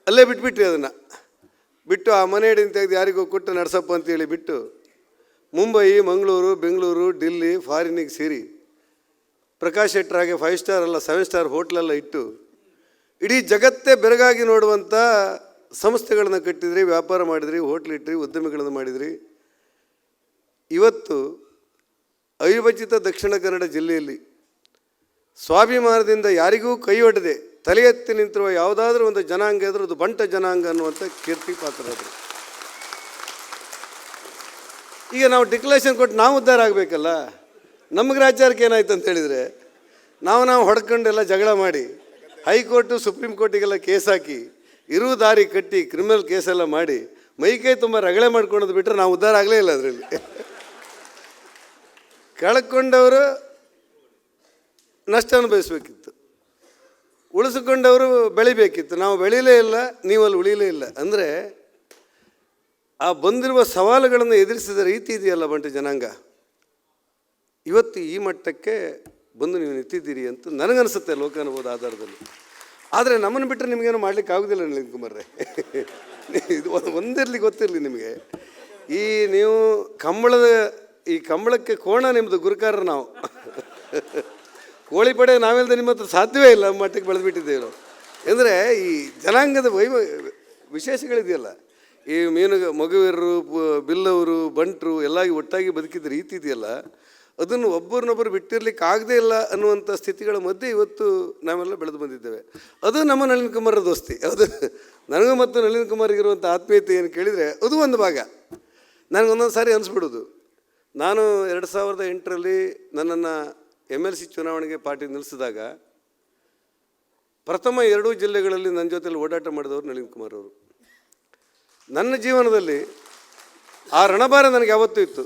ಅಲ್ಲೇ ಬಿಟ್ಬಿಟ್ರಿ, ಅದನ್ನು ಬಿಟ್ಟು ಆ ಮನೆ ಹಿಡಿದು ತೆಗೆದು ಯಾರಿಗೂ ಕೊಟ್ಟು ನಡೆಸಪ್ಪ ಅಂತೇಳಿ ಬಿಟ್ಟು ಮುಂಬೈ, ಮಂಗಳೂರು, ಬೆಂಗಳೂರು, ಡಿಲ್ಲಿ, ಫಾರಿನಿಗೆ ಸೇರಿ ಪ್ರಕಾಶ್ ಶೆಟ್ಟರಾಗೆ 5 ಸ್ಟಾರ್ ಅಲ್ಲ 7 ಸ್ಟಾರ್ ಹೋಟ್ಲೆಲ್ಲ ಇಟ್ಟು ಇಡೀ ಜಗತ್ತೇ ಬೆರಗಾಗಿ ನೋಡುವಂಥ ಸಂಸ್ಥೆಗಳನ್ನು ಕಟ್ಟಿದ್ರಿ, ವ್ಯಾಪಾರ ಮಾಡಿದ್ರಿ, ಹೋಟ್ಲಿಟ್ರಿ, ಉದ್ಯಮಿಗಳನ್ನು ಮಾಡಿದ್ರಿ. ಇವತ್ತು ಅವಿಭಜಿತ ದಕ್ಷಿಣ ಕನ್ನಡ ಜಿಲ್ಲೆಯಲ್ಲಿ ಸ್ವಾಭಿಮಾನದಿಂದ ಯಾರಿಗೂ ಕೈ ಒಡ್ಡದೆ ತಲೆ ಎತ್ತಿ ನಿಂತಿರುವ ಯಾವುದಾದ್ರೂ ಒಂದು ಜನಾಂಗ ಇದ್ರೂ ಅದು ಬಂಟ ಜನಾಂಗ ಅನ್ನುವಂಥ ಕೀರ್ತಿ ಪಾತ್ರರಾದರು. ಈಗ ನಾವು ಡಿಕ್ಲರೇಷನ್ ಕೊಟ್ಟು ನಾವು ಉದ್ಧಾರ ಆಗಬೇಕಲ್ಲ. ನಮ್ಮ ಗ್ರಾಚಾರಕ್ಕೆ ಏನಾಯ್ತು ಅಂತ ಹೇಳಿದರೆ ನಾವು ಹೊಡ್ಕೊಂಡೆಲ್ಲ ಜಗಳ ಮಾಡಿ ಹೈಕೋರ್ಟು ಸುಪ್ರೀಂ ಕೋರ್ಟಿಗೆಲ್ಲ ಕೇಸ್ ಹಾಕಿ ಇರು ದಾರಿ ಕಟ್ಟಿ ಕ್ರಿಮಿನಲ್ ಕೇಸೆಲ್ಲ ಮಾಡಿ ಮೈಕೈ ತುಂಬ ರಗಳೆ ಮಾಡ್ಕೊಳೋದು ಬಿಟ್ಟರೆ ನಾವು ಉದ್ಧಾರ ಆಗಲೇ ಇಲ್ಲ. ಅದರಲ್ಲಿ ಕಳ್ಕೊಂಡವರು ನಷ್ಟ ಅನುಭವಿಸ್ಬೇಕಿತ್ತು, ಉಳಿಸಿಕೊಂಡವರು ಬೆಳಿಬೇಕಿತ್ತು. ನಾವು ಬೆಳೀಲೇ ಇಲ್ಲ, ನೀವಲ್ಲಿ ಉಳಿಲೇ ಇಲ್ಲ. ಅಂದರೆ ಆ ಬಂದಿರುವ ಸವಾಲುಗಳನ್ನು ಎದುರಿಸಿದ ರೀತಿ ಇದೆಯಲ್ಲ ಬಂಟ ಜನಾಂಗ, ಇವತ್ತು ಈ ಮಟ್ಟಕ್ಕೆ ಬಂದು ನೀವು ನಿಂತಿದ್ದೀರಿ ಅಂತ ನನಗನ್ಸುತ್ತೆ ಲೋಕಾನುಭವದ ಆಧಾರದಲ್ಲಿ. ಆದರೆ ನಮ್ಮನ್ನು ಬಿಟ್ಟರೆ ನಿಮಗೇನು ಮಾಡಲಿಕ್ಕೆ ಆಗೋದಿಲ್ಲ ನಳಿನ್ ಕುಮಾರ್ರೆ. ಇದು ಒಂದಿರಲಿ ಗೊತ್ತಿರಲಿ ನಿಮಗೆ, ನೀವು ಈ ಕಂಬಳಕ್ಕೆ ಕೋಣ ನಿಮ್ಮದು ಗುರುಕಾರ. ನಾವು ಕೋಳಿ ಪಡೆ ನಾವೆಲ್ಲದೆ ನಿಮ್ಮ ಹತ್ರ ಸಾಧ್ಯವೇ ಇಲ್ಲ, ಮಟ್ಟಕ್ಕೆ ಬೆಳೆದುಬಿಟ್ಟಿದ್ದೇವೆ ನಾವು. ಅಂದರೆ ಈ ಜನಾಂಗದ ವಿಶೇಷಗಳಿದೆಯಲ್ಲ, ಈ ಮಗುವೀರರು, ಬಿಲ್ಲವರು, ಬಂಟರು ಎಲ್ಲ ಒಟ್ಟಾಗಿ ಬದುಕಿದ ರೀತಿ ಇದೆಯಲ್ಲ, ಅದನ್ನು ಒಬ್ಬರನ್ನೊಬ್ಬರು ಬಿಟ್ಟಿರ್ಲಿಕ್ಕೆ ಆಗದೇ ಇಲ್ಲ ಅನ್ನುವಂಥ ಸ್ಥಿತಿಗಳ ಮಧ್ಯೆ ಇವತ್ತು ನಾವೆಲ್ಲ ಬೆಳೆದು ಬಂದಿದ್ದೇವೆ. ಅದು ನಮ್ಮ ನಳಿನ್ ಕುಮಾರ್ ದೋಸ್ತಿ. ಅದು ನನಗೂ ಮತ್ತು ನಳಿನ್ ಕುಮಾರ್ಗಿರುವಂಥ ಆತ್ಮೀಯತೆ ಏನು ಕೇಳಿದರೆ ಅದು ಒಂದು ಭಾಗ. ನನಗೊಂದೊಂದು ಸಾರಿ ಅನಿಸ್ಬಿಡೋದು, ನಾನು 2008ರಲ್ಲಿ ನನ್ನನ್ನು MLC ಚುನಾವಣೆಗೆ ಪಾರ್ಟಿ ನಿಲ್ಲಿಸಿದಾಗ ಪ್ರಥಮ 2 ಜಿಲ್ಲೆಗಳಲ್ಲಿ ನನ್ನ ಜೊತೆಲಿ ಓಡಾಟ ಮಾಡಿದವರು ನಳಿನ್ ಕುಮಾರ್ ಅವರು. ನನ್ನ ಜೀವನದಲ್ಲಿ ಆ ರಣಭಾರ ನನಗೆ ಯಾವತ್ತೂ ಇತ್ತು.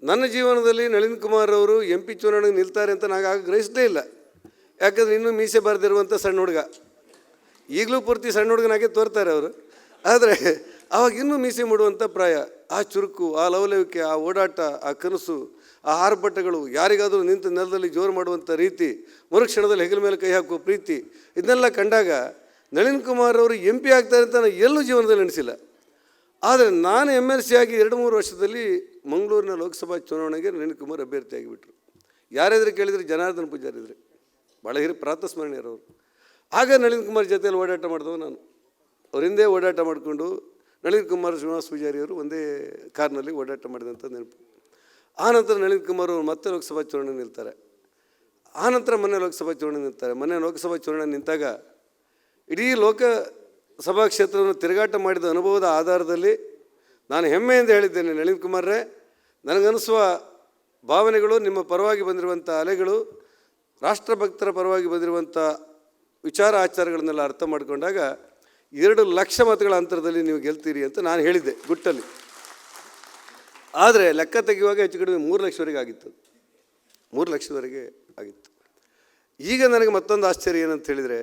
ನನ್ನ ಜೀವನದಲ್ಲಿ ನಳಿನ್ ಕುಮಾರ್ ಅವರು MP ಚುನಾವಣೆಗೆ ನಿಲ್ತಾರೆ ಅಂತ ನನಗೆ ಆಗ ಗ್ರಹಿಸಲೇ ಇಲ್ಲ. ಯಾಕಂದರೆ ಇನ್ನೂ ಮೀಸೆ ಬಾರದಿರುವಂಥ ಸಣ್ಣ ಹುಡುಗ, ಈಗಲೂ ಪೂರ್ತಿ ಸಣ್ಣ ಹುಡುಗನಾಗೆ ತೋರ್ತಾರೆ ಅವರು. ಆದರೆ ಆವಾಗ ಇನ್ನೂ ಮೀಸೆ ಮೂಡುವಂಥ ಪ್ರಾಯ. ಆ ಚುರುಕು, ಆ ಲವಲವಿಕೆ, ಆ ಓಡಾಟ, ಆ ಕನಸು, ಆ ಆರ್ಭಟಗಳು, ಯಾರಿಗಾದರೂ ನಿಂತು ನೆಲದಲ್ಲಿ ಜೋರು ಮಾಡುವಂಥ ರೀತಿ, ಮರುಕ್ಷಣದಲ್ಲಿ ಹೆಗಲ ಮೇಲೆ ಕೈ ಹಾಕುವ ಪ್ರೀತಿ, ಇದನ್ನೆಲ್ಲ ಕಂಡಾಗ ನಳಿನ್ ಕುಮಾರ್ ಅವರು MP ಆಗ್ತಾರೆ ಅಂತ ನಾನು ಎಲ್ಲೂ ಜೀವನದಲ್ಲಿ ನೆನೆಸಿಲ್ಲ. ಆದರೆ ನಾನು MLC ಆಗಿ 2-3 ವರ್ಷದಲ್ಲಿ ಮಂಗಳೂರಿನ ಲೋಕಸಭಾ ಚುನಾವಣೆಗೆ ನಳಿನ್ ಕುಮಾರ್ ಅಭ್ಯರ್ಥಿಯಾಗಿಬಿಟ್ರು. ಯಾರಾದರೂ ಕೇಳಿದರೆ ಜನಾರ್ದನ್ ಪೂಜಾರಿ ಇದ್ದರೆ, ಭಾಳ ಪ್ರಾತಸ್ಮರಣೀಯರವರು. ಆಗ ನಳಿನ್ ಕುಮಾರ್ ಜೊತೆಯಲ್ಲಿ ಓಡಾಟ ಮಾಡಿದವ ನಾನು. ಅವ್ರ ಹಿಂದೆ ಓಡಾಟ ಮಾಡಿಕೊಂಡು ನಳಿನ್ ಕುಮಾರ್, ಶ್ರೀನಿವಾಸ್ ಪೂಜಾರಿಯವರು ಒಂದೇ ಕಾರ್ನಲ್ಲಿ ಓಡಾಟ ಮಾಡಿದಂಥ ನೆನಪು. ಆನಂತರ ನಳಿನ್ ಕುಮಾರ್ ಅವರು ಮತ್ತೆ ಲೋಕಸಭಾ ಚುನಾವಣೆ ನಿಲ್ತಾರೆ. ಆನಂತರ ಮೊನ್ನೆ ಲೋಕಸಭಾ ಚುನಾವಣೆ ನಿಲ್ತಾರೆ. ಮೊನ್ನೆ ಲೋಕಸಭಾ ಚುನಾವಣೆ ನಿಂತಾಗ ಇಡೀ ಲೋಕಸಭಾ ಕ್ಷೇತ್ರವನ್ನು ತಿರುಗಾಟ ಮಾಡಿದ ಅನುಭವದ ಆಧಾರದಲ್ಲಿ ನಾನು ಹೆಮ್ಮೆಯಿಂದ ಹೇಳಿದ್ದೇನೆ, ನಳಿನ್ ಕುಮಾರ್ರೇ, ನನಗನ್ನಿಸುವ ಭಾವನೆಗಳು, ನಿಮ್ಮ ಪರವಾಗಿ ಬಂದಿರುವಂಥ ಅಲೆಗಳು, ರಾಷ್ಟ್ರಭಕ್ತರ ಪರವಾಗಿ ಬಂದಿರುವಂಥ ವಿಚಾರ ಆಚಾರಗಳನ್ನೆಲ್ಲ ಅರ್ಥ ಮಾಡಿಕೊಂಡಾಗ 2 ಲಕ್ಷ ಮತಗಳ ಅಂತರದಲ್ಲಿ ನೀವು ಗೆಲ್ತೀರಿ ಅಂತ ನಾನು ಹೇಳಿದ್ದೆ ಗುಟ್ಟಲ್ಲಿ. ಆದರೆ ಲೆಕ್ಕ ತೆಗೆಯುವಾಗ ಹೆಚ್ಚು ಕಡಿಮೆ 3 ಲಕ್ಷವರೆಗೆ ಆಗಿತ್ತು. 3 ಲಕ್ಷದವರೆಗೆ ಆಗಿತ್ತು. ಈಗ ನನಗೆ ಮತ್ತೊಂದು ಆಶ್ಚರ್ಯ ಏನಂತ ಹೇಳಿದರೆ,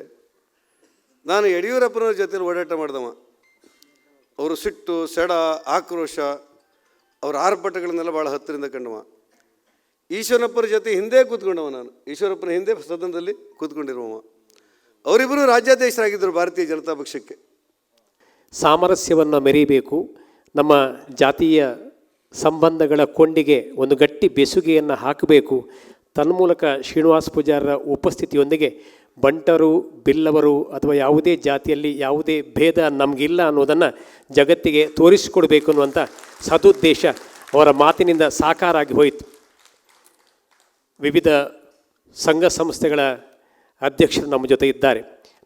ನಾನು ಯಡಿಯೂರಪ್ಪನವ್ರ ಜೊತೆಲಿ ಓಡಾಟ ಮಾಡಿದವ. ಅವರು ಸಿಟ್ಟು, ಸೆಡ, ಆಕ್ರೋಶ, ಅವರ ಆರ್ಭಟಗಳನ್ನೆಲ್ಲ ಭಾಳ ಹತ್ತಿರದಿಂದ ಕಂಡವ. ಈಶ್ವರಪ್ಪರ ಜೊತೆ ಹಿಂದೆ ಕೂತ್ಕೊಂಡವ ನಾನು. ಈಶ್ವರಪ್ಪನ ಹಿಂದೆ ಸದನದಲ್ಲಿ ಕೂತ್ಕೊಂಡಿರುವವ. ಅವರಿಬ್ಬರು ರಾಜ್ಯಾಧ್ಯಕ್ಷರಾಗಿದ್ದರು ಭಾರತೀಯ ಜನತಾ ಪಕ್ಷಕ್ಕೆ. ಸಾಮರಸ್ಯವನ್ನು ಮೆರೀಬೇಕು. ನಮ್ಮ ಜಾತೀಯ ಸಂಬಂಧಗಳ ಕೊಂಡಿಗೆ ಒಂದು ಗಟ್ಟಿ ಬೆಸುಗೆಯನ್ನು ಹಾಕಬೇಕು. ತನ್ಮೂಲಕ ಶ್ರೀನಿವಾಸ ಪೂಜಾರರ ಉಪಸ್ಥಿತಿಯೊಂದಿಗೆ ಬಂಟರು, ಬಿಲ್ಲವರು ಅಥವಾ ಯಾವುದೇ ಜಾತಿಯಲ್ಲಿ ಯಾವುದೇ ಭೇದ ನಮಗಿಲ್ಲ ಅನ್ನೋದನ್ನು ಜಗತ್ತಿಗೆ ತೋರಿಸಿಕೊಡಬೇಕು ಅನ್ನುವಂಥ ಸದುದ್ದೇಶ ಅವರ ಮಾತಿನಿಂದ ಸಾಕಾರ ಆಗಿ ಹೋಯಿತು. ವಿವಿಧ ಸಂಘ ಸಂಸ್ಥೆಗಳ ಅಧ್ಯಕ್ಷರು ನಮ್ಮ ಜೊತೆ ಇದ್ದಾರೆ,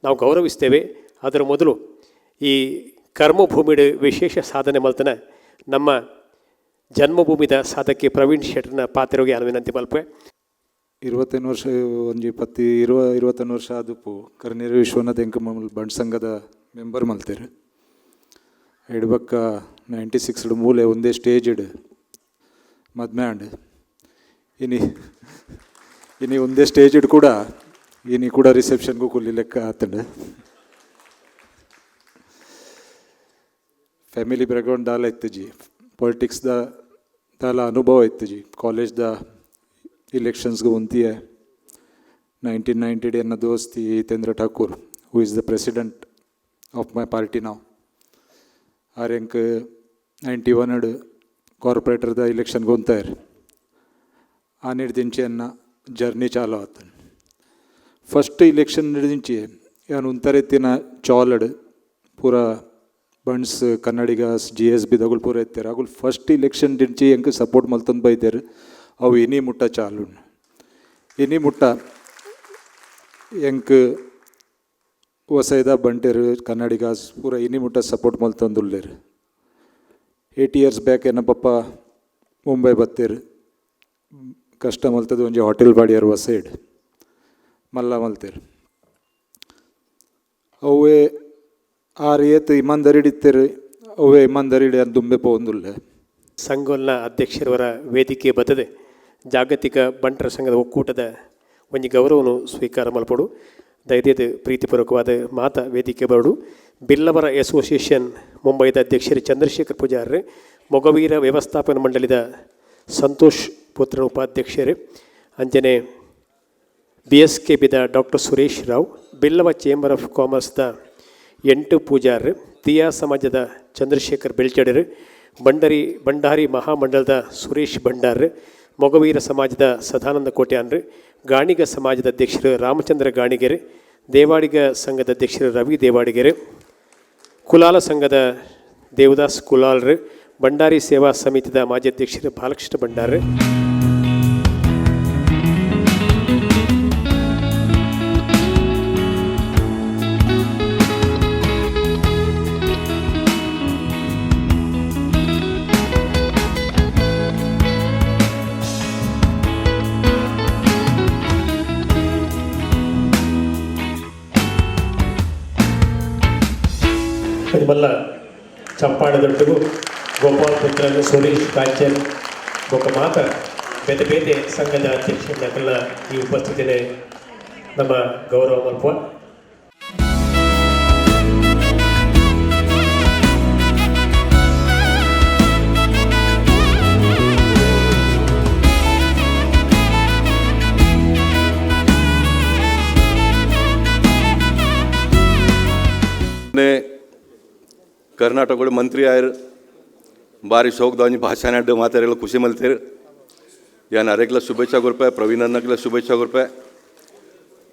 ನಾವು ಗೌರವಿಸ್ತೇವೆ. ಅದರ ಮೊದಲು ಈ ಕರ್ಮಭೂಮಿಯ ವಿಶೇಷ ಸಾಧನೆ ಮಲ್ತನ ನಮ್ಮ ಜನ್ಮಭೂಮಿದ ಸಾಧಕಿ ಪ್ರವೀಣ್ ಶೆಟ್ಟರ್ನ ಪಾತ್ರೆಗೆ ನಾನು ವಿನಂತಿ ಮಲ್ಪೆ. 21 ವರ್ಷ ಒಂದು 21 ವರ್ಷ ಆದಪ್ಪು ಕರ್ನೇರು ವಿಶ್ವನಾಥ್ ಎಂಕ ಬಂಡ್ ಸಂಘದ ಮೆಂಬರ್ ಮಲ್ತೇರು. ಎಡ್ಬಕ್ಕ 96 ಮೂಲೆ ಒಂದೇ ಸ್ಟೇಜ್ ಇಡು ಮದ್ಮೆ ಅಂಡ್ ಇನಿ ಒಂದೇ ಸ್ಟೇಜ್ ಇಡು ಕೂಡ ಇನಿ ಕೂಡ ರಿಸೆಪ್ಷನ್ಗೂ ಕೊಲ್ಲಿ ಲೆಕ್ಕ ಆತಂಡ. ಫ್ಯಾಮಿಲಿ ಬ್ಯಾಕ್ಗ್ರೌಂಡ್ ದಾಲ ಇತ್ತು ಜಿ, ಪೊಲಿಟಿಕ್ಸ್ದ ದಾಲ ಅನುಭವ ಇತ್ತು ಜಿ. ಕಾಲೇಜ್ದ इलेक्शंस को होती है 1990 अन्ना दोस्ती Hitendra Thakur who is the president of my party now. ಆ ರ್ಯಾಂಕ್ 91 ಕಾರ್ಪೊರೇಟರ್ದ ಇಲೆಕ್ಷನ್ಗೆ ಹೊಂತಾರೆ ಆ ನಿರ್ದಿಂಚೆಯನ್ನು ಜರ್ನಿ ಚಾಲು ಆತ ಫಸ್ಟ್ ಇಲೆಕ್ಷನ್ ನಿರ್ದಿಂಚಿ ಏನು ಉಂತರೆತ್ತಿನ ಚಾಲಡ್ ಪೂರ ಬಂಡ್ಸ್ ಕನ್ನಡಿಗಾಸ್ GSB ದಗುಲ್ ಪೂರ ಎತ್ತಾರೆ ಅಗುಲ್ ಫಸ್ಟ್ ಇಲೆಕ್ಷನ್ ದಿಂಚಿ ಹೆಂಗೆ ಸಪೋರ್ಟ್ ಮಲ್ತಂದು ಬೈತಾರೆ ಅವು ಇನಿ ಮುಟ್ಟ ಚಾಲು ಇನಿ ಮುಟ್ಟ ಹೆಂಗೆ ಹೊಸದ ಬಂಟೇರು ಕನ್ನಡಿಗಾಸ್ ಪೂರ ಇನಿ ಮುಟ್ಟ ಸಪೋರ್ಟ್ ಮಲ್ತಂದುಲ್ಲೇರು 8 years ಬ್ಯಾಕ್ ಏನ ಪಪ್ಪ ಮುಂಬೈ ಬತ್ತೇರು ಕಷ್ಟ ಮಲ್ತದ ಒಂಜಿ ಹೋಟೆಲ್ ಬಾಡಿಯಾರು ಹೊಸೈಡ್ ಮಲ್ಲ ಮಲ್ತೇರು ಅವೇ ಆರು ಏತ್ ಇಮಾನ್ದಾರಿ ಹಿಡಿತೇರು ಅವೇ ಇಮಾನ್ದಾರಿ ಹಿಡಿಯ ದುಂಬೆ ಪೋಂದುಲ್ಲೆ ಸಂಘೋಲ್ನ ಅಧ್ಯಕ್ಷರವರ ವೇದಿಕೆ ಬತ್ತದೆ ಜಾಗತಿಕ ಬಂಟರ ಸಂಘದ ಒಕ್ಕೂಟದ ಒಂಜಿ ಗೌರವನು ಸ್ವೀಕಾರ ಮಲ್ಪಡು ದಯದೇದು ಪ್ರೀತಿಪೂರ್ವಕವಾದ ಮಾತ ವೇದಿಕೆ ಬರಡು ಬಿಲ್ಲವರ ಅಸೋಸಿಯೇಷನ್ ಮುಂಬೈದ ಅಧ್ಯಕ್ಷರು ಚಂದ್ರಶೇಖರ್ ಪೂಜಾರ್ರೆ ಮೊಗವೀರ ವ್ಯವಸ್ಥಾಪನಾ ಮಂಡಳಿದ ಸಂತೋಷ್ ಪುತ್ರನ ಉಪಾಧ್ಯಕ್ಷರು ಅಂಜನೆ BSKBದ doctor Suresh Rao Billava chamber of ಕಾಮರ್ಸ್ದ 8 ಪೂಜಾರ್ರು ದಿಯಾ ಸಮಾಜದ ಚಂದ್ರಶೇಖರ್ ಬೆಳ್ಚಡರು ಭಂಡಾರಿ ಮಹಾಮಂಡಲದ ಸುರೇಶ್ ಭಂಡಾರ್ ಮೊಗವೀರ ಸಮಾಜದ ಸದಾನಂದ ಕೋಟ್ಯಾನ್ರು ಗಾಣಿಗ ಸಮಾಜದ ಅಧ್ಯಕ್ಷರು ರಾಮಚಂದ್ರ ಗಾಣಿಗೆರೆ ದೇವಾಡಿಗ ಸಂಘದ ಅಧ್ಯಕ್ಷರು ರವಿ ದೇವಾಡಿಗೆರೆ ಕುಲಾಲ ಸಂಘದ ದೇವದಾಸ್ ಕುಲಾಲ್ರು ಭಂಡಾರಿ ಸೇವಾ ಸಮಿತಿದ ಮಾಜಿ ಅಧ್ಯಕ್ಷರು ಬಾಲಕೃಷ್ಣ ಭಂಡಾರ್ ಮಲ್ಲ ಚಂಪಾಡದೊಟ್ಟಿಗೂ ಗೋಪಾಲ್ ಪುತ್ರನ ಸುರೇಶ್ ಕಾಂಚನ್ ఒక ಮಾತ ಬೇತೆ ಬೇತೆ ಸಂಘದ ಅಧ್ಯಕ್ಷರನ್ನೆಲ್ಲ ಈ ಉಪಸ್ಥಿತಿನೇ ನಮ್ಮ ಗೌರವ ಮಲ್ಪ ಕರ್ನಾಟಕದ ಮಂತ್ರಿ ಆಯ್ರು ಭಾರಿ ಶೋಕದವನಿ ಭಾಷಣ ಮಾತಾಡಲು ಖುಷಿ ಮಲ್ತೀರಿ ಯಾನು ಅರೆಗ್ಲ ಶುಭೇಚ್ಛಾ ಗುರುಪೆ ಪ್ರವೀಣ್ ಅನ್ನಕ್ಲ ಶುಭೇಚ್ಛಾ ಗುರುಪೆ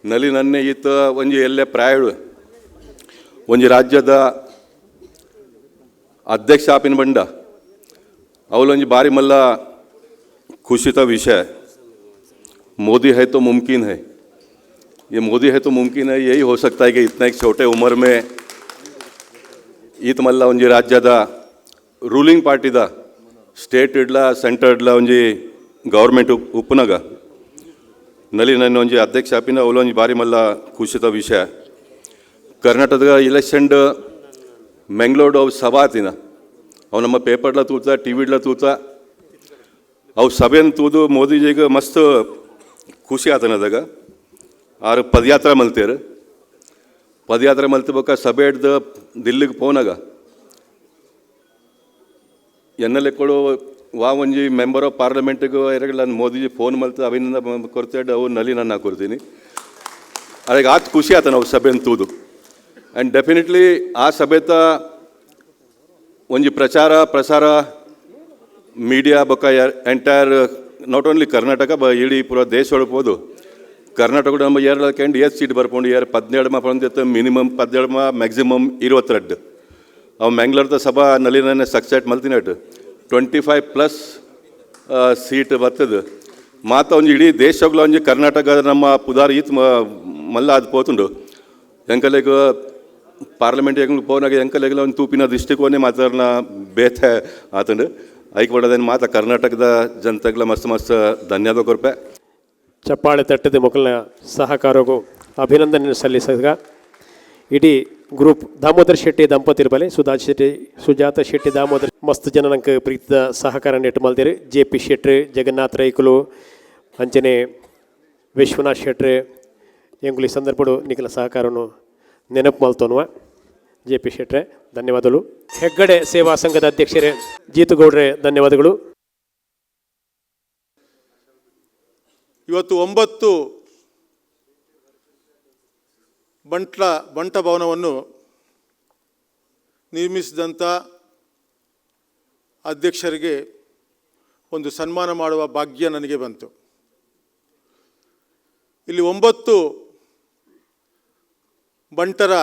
ನಲಿ ನನ್ನೆ ಈತ ಒಂಜಿ ಎಲ್ಲೇ ಪ್ರಾಯಡು ಒಂಜಿ ರಾಜ್ಯದ ಅಧ್ಯಕ್ಷ ಆಪಿನ ಬಂಡ ಅವಲೊಂಜಿ ಭಾರಿ ಮಲ್ಲ ಖುಷಿತ विषय मोदी है तो मुमकिन है ये मोदी है तो मुमकिन है यही हो सकता है कि इतना एक छोटे उम्र में ಈತ ಮಲ್ಲ ಒಂಜಿ ರಾಜ್ಯದ ರೂಲಿಂಗ್ ಪಾರ್ಟಿದ ಸ್ಟೇಟ್ ಇಡ್ಲ ಸೆಂಟರ್ ಇಡ್ಲ ಒಂಜಿ ಗೌರ್ಮೆಂಟ್ ಉಪ್ಪುನಗ ನಲಿ ನನ್ನ ಒಂಜಿ ಅಧ್ಯಕ್ಷ ಆಪಿನ ಅವಲೊಂಜಿ ಭಾರಿ ಮಲ್ಲ ಖುಷಿತ ವಿಷಯ ಕರ್ನಾಟಕದ ಇಲೆಕ್ಷನ್ ಮೆಂಗ್ಳೂರು ಅವು ಸಭಾ ಆತಿನ ಅವು ನಮ್ಮ ಪೇಪರ್ಲ ತೂತ ಟಿ ವಿಡ್ಲ ತೂತ ಅವು ಸಭೆಯನ್ನು ತೂದು ಮೋದಿಜಿಗೆ ಮಸ್ತ್ ಖುಷಿ ಆತನದಾಗ ಆರು ಪದಯಾತ್ರೆ ಮಲ್ತೇರು ಪದಯಾತ್ರೆ ಮಲ್ತಿಬೇಕಾ ಸಭೆ ಹಿಡ್ದು ದಿಲ್ಲಿಗೆ ಪೋನಾಗ ಎನ್ನೆಲೆ ಕೊಡು ವಾ ಒಂಜಿ ಮೆಂಬರ್ ಆಫ್ ಪಾರ್ಲಿಮೆಂಟಿಗೆ ಎರಗಲ್ಲ ಮೋದಿಜಿ ಫೋನ್ ಮಲ್ತ ಅವಿನಿಂದ ಕೊಡ್ತೇವೆ ಅವು ನಲಿ ನಾನು ಹಾಕೊಡ್ತೀನಿ ಅದಕ್ಕೆ ಆತ ಖುಷಿ ಆತ ನಾವು ಸಭೆಯನ್ನು ತೂದು ಆ್ಯಂಡ್ ಡೆಫಿನೆಟ್ಲಿ ಆ ಸಭೆತ ಒಂಜಿ ಪ್ರಸಾರ ಮೀಡಿಯಾ ಬೊಕ್ಕ ಎಂಟೈರ್ ನಾಟ್ ಓನ್ಲಿ ಕರ್ನಾಟಕ ಇಡೀ ಪೂರ ದೇಶ ಒಳಪೋದು ಕರ್ನಾಟಕದ ನಮ್ಮ 2 ಸೀಟ್ ಬರ್ಕೊಂಡು 17 ಬಂದಿತ್ತು ಮಿನಿಮಮ್ 17 ಮ್ಯಾಕ್ಸಿಮಮ್ 22 ಅವು ಮ್ಯಾಂಗ್ಳೂರ್ದ ಸಭಾ ನಲಿನೇ ಸಕ್ಸೆಟ್ ಮಲ್ತಿನಟ್ಟು 25+ ಸೀಟ್ ಬರ್ತದೆ ಮಾತ ಒಂಜಿ ಇಡೀ ದೇಶಗಳ ಒಂಜಿ ಕರ್ನಾಟಕ ನಮ್ಮ ಪುದಾರ್ ಈತ್ ಮಲ್ಲ ಅದು ಪೋತುಂಡು ಎಂಕಲೆಗ ಪಾರ್ಲಿಮೆಂಟ್ ಹೆಂಗೆ ಪೋನಾಗ ಎಂಕಲೆಗಲ ಒಂದು ತೂಪಿನ ದೃಷ್ಟಿಕೋನೆ ಮಾತಾಡ್ನ ಬೇತೆ ಆತಂಡು ಐಕ್ ಬಡದೇನು ಮಾತ ಕರ್ನಾಟಕದ ಜನತೆಗಳ ಮಸ್ತ್ ಧನ್ಯವಾದ ಕೊರ್ಪೆ ಚಪ್ಪಾಳೆ ತಟ್ಟದ ಮೊದಲ ಸಹಕಾರಗೂ ಅಭಿನಂದನೆ ಸಲ್ಲಿಸಿದಾಗ ಇಡೀ ಗ್ರೂಪ್ ದಾಮೋದರ್ ಶೆಟ್ಟಿ ದಂಪತಿರ ಬಲೆ ಸುಜಾತ ಶೆಟ್ಟಿ ದಾಮೋದರ್ ಮಸ್ತ್ ಜನ ನಂಗೆ ಪ್ರೀತಿದ ಸಹಕಾರ ನೆಟ್ಟು ಮಲ್ದಿರಿ JP ಶೆಟ್ರಿ ಜಗನ್ನಾಥ್ ರೈಕುಲು ಅಂಚನೆ ವಿಶ್ವನಾಥ್ ಶೆಟ್ರಿ ಎಂಗುಲಿ ಸಂದರ್ಭಡು ನಿಖಲ ಸಹಕಾರನು ನೆನಪು ಮಲ್ತೋನ್ವ JP ಶೆಟ್ರೆ ಧನ್ಯವಾದಗಳು ಹೆಗ್ಗಡೆ ಸೇವಾ ಸಂಘದ ಅಧ್ಯಕ್ಷರೇ ಜೀತುಗೌಡ್ರೆ ಧನ್ಯವಾದಗಳು ಇವತ್ತು 9 ಬಂಟ ಭವನವನ್ನು ನಿರ್ಮಿಸಿದಂಥ ಅಧ್ಯಕ್ಷರಿಗೆ ಒಂದು ಸನ್ಮಾನ ಮಾಡುವ ಭಾಗ್ಯ ನನಗೆ ಬಂತು. ಇಲ್ಲಿ 9 ಬಂಟರ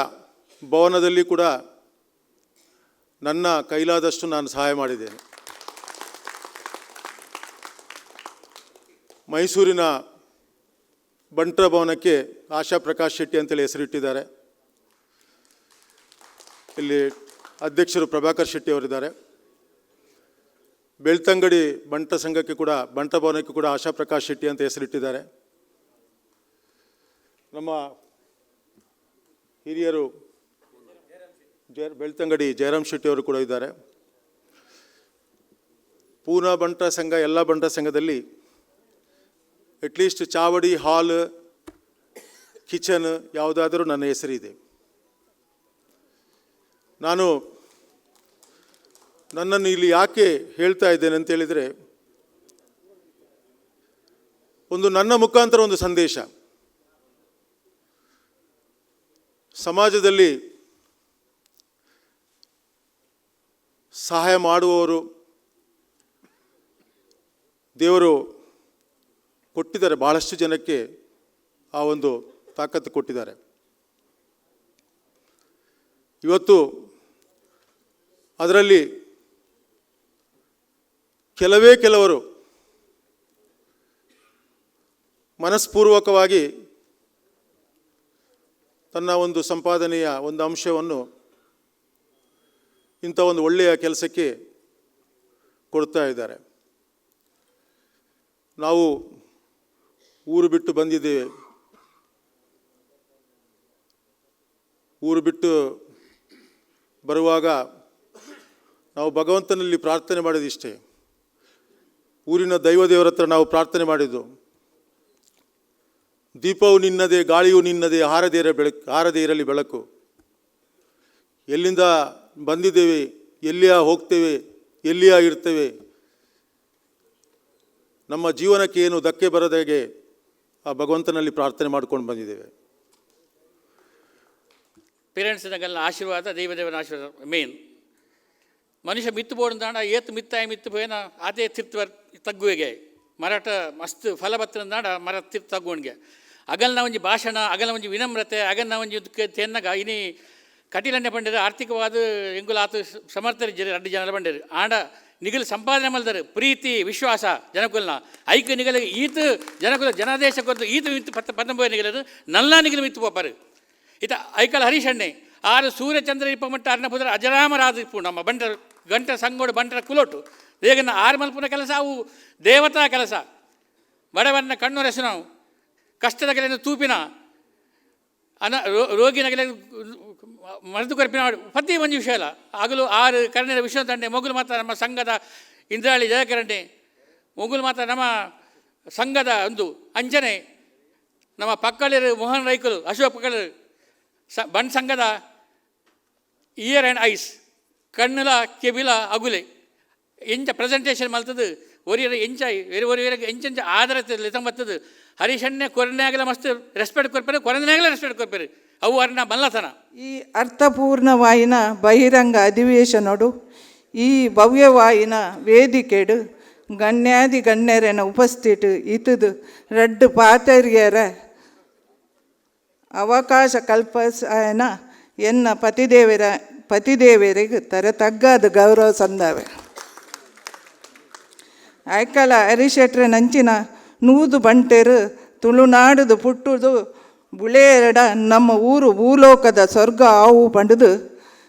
ಭವನದಲ್ಲಿ ಕೂಡ ನನ್ನ ಕೈಲಾದಷ್ಟು ನಾನು ಸಹಾಯ ಮಾಡಿದ್ದೇನೆ. ಮೈಸೂರಿನ ಬಂಟರ ಭವನಕ್ಕೆ ಆಶಾ ಪ್ರಕಾಶ್ ಶೆಟ್ಟಿ ಅಂತೇಳಿ ಹೆಸರಿಟ್ಟಿದ್ದಾರೆ. ಇಲ್ಲಿ ಅಧ್ಯಕ್ಷರು ಪ್ರಭಾಕರ್ ಶೆಟ್ಟಿ ಅವರಿದ್ದಾರೆ. ಬೆಳ್ತಂಗಡಿ ಬಂಟ ಸಂಘಕ್ಕೆ ಕೂಡ ಬಂಟ ಭವನಕ್ಕೆ ಕೂಡ ಆಶಾ ಪ್ರಕಾಶ್ ಶೆಟ್ಟಿ ಅಂತ ಹೆಸರಿಟ್ಟಿದ್ದಾರೆ. ನಮ್ಮ ಹಿರಿಯರು ಬೆಳ್ತಂಗಡಿ ಜಯರಾಮ್ ಶೆಟ್ಟಿ ಅವರು ಕೂಡ ಇದ್ದಾರೆ. ಪೂನಾ ಬಂಟ ಸಂಘ, ಎಲ್ಲ ಬಂಟ ಸಂಘದಲ್ಲಿ ಅಟ್ಲೀಸ್ಟ್ ಚಾವಡಿ, ಹಾಲ್, ಕಿಚನ್ ಯಾವುದಾದರೂ ನನ್ನ ಹೆಸರಿದೆ. ನನ್ನನ್ನು ಇಲ್ಲಿ ಯಾಕೆ ಹೇಳ್ತಾ ಇದ್ದೇನೆ ಅಂತೇಳಿದರೆ, ನನ್ನ ಮುಖಾಂತರ ಒಂದು ಸಂದೇಶ. ಸಮಾಜದಲ್ಲಿ ಸಹಾಯ ಮಾಡುವವರು ದೇವರು ಕೊಟ್ಟಿದ್ದಾರೆ. ಭಾಳಷ್ಟು ಜನಕ್ಕೆ ಆ ಒಂದು ತಾಕತ್ತು ಕೊಟ್ಟಿದ್ದಾರೆ. ಇವತ್ತು ಅದರಲ್ಲಿ ಕೆಲವರು ಮನಸ್ಪೂರ್ವಕವಾಗಿ ತನ್ನ ಒಂದು ಸಂಪಾದನೆಯ ಒಂದು ಅಂಶವನ್ನು ಇಂಥ ಒಂದು ಒಳ್ಳೆಯ ಕೆಲಸಕ್ಕೆ ಕೊಡ್ತಾ ಇದ್ದಾರೆ. ನಾವು ಊರು ಬಿಟ್ಟು ಬಂದಿದ್ದೇವೆ. ಊರು ಬಿಟ್ಟು ಬರುವಾಗ ನಾವು ಭಗವಂತನಲ್ಲಿ ಪ್ರಾರ್ಥನೆ ಮಾಡಿದಿಷ್ಟೇ. ಊರಿನ ದೇವರ ಹತ್ರ ನಾವು ಪ್ರಾರ್ಥನೆ ಮಾಡಿದ್ದು, ದೀಪವು ನಿನ್ನದೇ, ಗಾಳಿಯು ನಿನ್ನದೇ, ಹಾರದೇ ಇರಲಿ ಬೆಳಕು. ಎಲ್ಲಿಂದ ಬಂದಿದ್ದೇವೆ, ಎಲ್ಲಿಯ ಹೋಗ್ತೇವೆ, ಎಲ್ಲಿಯ ಇರ್ತೇವೆ, ನಮ್ಮ ಜೀವನಕ್ಕೆ ಏನು ಧಕ್ಕೆ ಬರದಾಗೆ ಆ ಭಗವಂತನಲ್ಲಿ ಪ್ರಾರ್ಥನೆ ಮಾಡ್ಕೊಂಡು ಬಂದಿದ್ದೇವೆ. ಪೇರೆಂಟ್ಸ್ನಾಗೆಲ್ಲ ಆಶೀರ್ವಾದ, ದೇವದೇವನ ಆಶೀರ್ವಾದ ಮೇನ್. ಮನುಷ್ಯ ಮಿತ್ತು ಬೋಡ್ದಾಂಡ ಏತ್ ಮಿತ್ತಾಯ ಮಿತ್ತು ಪೋಯನ ಅದೇ ತಿರ್ತ ತಗ್ಗುವೆಗೆ ಮರಾಠ ಮಸ್ತ್ ಫಲ ಬತ್ತಂದಾಂಡ ಮರ ತಿರ್ತ ತಗ್ಗುವಣಿಗೆ ಅಗಲ್ನ ಒಂಜಿ ಭಾಷಣ, ಅಗಲ್ನ ಒಂಜಿ ವಿನಮ್ರತೆ, ಅಗಲ್ನ ಒಂಜಿ ತೆನ್ನಗ ಇನಿ ಕಟಿಲನ್ನೇ ಬಂದಿರು. ಆರ್ಥಿಕವಾದ ಎಂಗುಲ ಆತು ಸಮರ್ಥರಿದ್ದಾರೆ 2 ಜನರ ಬಂದಿರು. ಆಂಡ ನಿಗಲು ಸಂಪಾದನೆ ಮಲ್ದರು ಪ್ರೀತಿ ವಿಶ್ವಾಸ ಜನಕುಲ್ನ ಐಕ್ಯ ನಿಗಲು ಈತು ಜನಕುಲ ಜನಾದೇಶ ಕೊದ್ದು ಈತು ಮಿತ್ತು 19 ನಿಗಲರು ನಲ್ಲ ನಿಗಲು ಮಿತ್ತು ಪೋಪರು ಈತ ಐಕಲ್ ಹರೀಶ್ ಅಣ್ಣೆ 6 ಸೂರ್ಯಚಂದ್ರ ಇಪ್ಪಮಟ್ಟ ಅರ್ಣಪುದ್ರ ಅಜರಾಮರಾದಿಪ್ಪು ನಮ್ಮ ಬಂಟರ ಗಂಟರ ಸಂಗೋಡು ಬಂಟರ ಕುಲೋಟು ಬೇಗನ 6 ಮಲ್ಪುನ ಕೆಲಸ ಅವು ದೇವತಾ ಕೆಲಸ. ಬಡವನ್ನ ಕಣ್ಣೊರೆಸು ನಾವು ಕಷ್ಟದ ಕೆಲೆಯನ್ನು ತೂಪಿನ ರೋಗಿನ ಕೆಲೆ ಮರೆದು ಕೊರಪಿನ ಪ್ರತಿ ಒಂದು ವಿಷಯ ಅಲ್ಲ. ಆಗಲು 6 ಕರ್ಣರ ವಿಶ್ವ ತಂಡೆ ಮೊಗಲು ಮಾತ್ರ ನಮ್ಮ ಸಂಘದ ಇಂದ್ರಾಳಿ ಜಯಕರಣೆ, ಮೊಗಲು ಮಾತ್ರ ನಮ್ಮ ಸಂಘದ ಒಂದು ಅಂಜನೆ, ನಮ್ಮ ಪಕ್ಕಳಿರು ಮೋಹನ್ ರೈಕಲು, ಅಶೋಕ್ ಪಕ್ಕಳು ಬಂಡ್ ಸಂಘದ ಇಯರ್ ಆ್ಯಂಡ್ ಐಸ್ ಕಣ್ಣುಲ ಕೆಬಿಲ ಅಗುಲೆ ಎಂಚ ಪ್ರೆಸೆಂಟೇಷನ್ ಮಲ್ತದು ಒರಿಯರ ಎಂಚಾಯಿ ಒರಿಯರಿಗೆ ಎಂಚೆಂಚ ಆಧಾರದಲ್ಲಿ ತಂಬತ್ತದು. ಹರೀಶಣ್ಣೆ ಕೊರನೆಯಾಗಲ ಮಸ್ತ್ ರೆಸ್ಪೆಕ್ಟ್ ಕೊರ್ಪೇರು, ಕೊರನೆಯಾಗಲ ರೆಸ್ಪೆಕ್ಟ್ ಕೊರ್ಪೇರು. ಅವು ಅರ್ಣ ಮಲ್ಲತನ. ಈ ಅರ್ಥಪೂರ್ಣವಾಯಿನ ಬಹಿರಂಗ ಅಧಿವೇಶನೋಡು ಈ ಭವ್ಯವಾಯಿನ ವೇದಿಕೆಡು ಗಣ್ಯಾದಿ ಗಣ್ಯರನ ಉಪಸ್ಥಿತಿ ಇತದು 2 ಪಾತರಿಯರ ಅವಕಾಶ ಕಲ್ಪಸಾಯನ ಎನ್ನ ಪತಿದೇವರಿಗೆ ತರತಗ್ಗಾದ ಗೌರವ ಸಂದಾವೆ. ಐಕಲ ಹರಿಶೆಟ್ರ ನಂಚಿನ 100 ಬಂಟೆರು ತುಳುನಾಡುದು ಪುಟ್ಟುದು ಬುಳೇರಡ ನಮ್ಮ ಊರು ಭೂಲೋಕದ ಸ್ವರ್ಗ ಆವು ಪಂಡುದು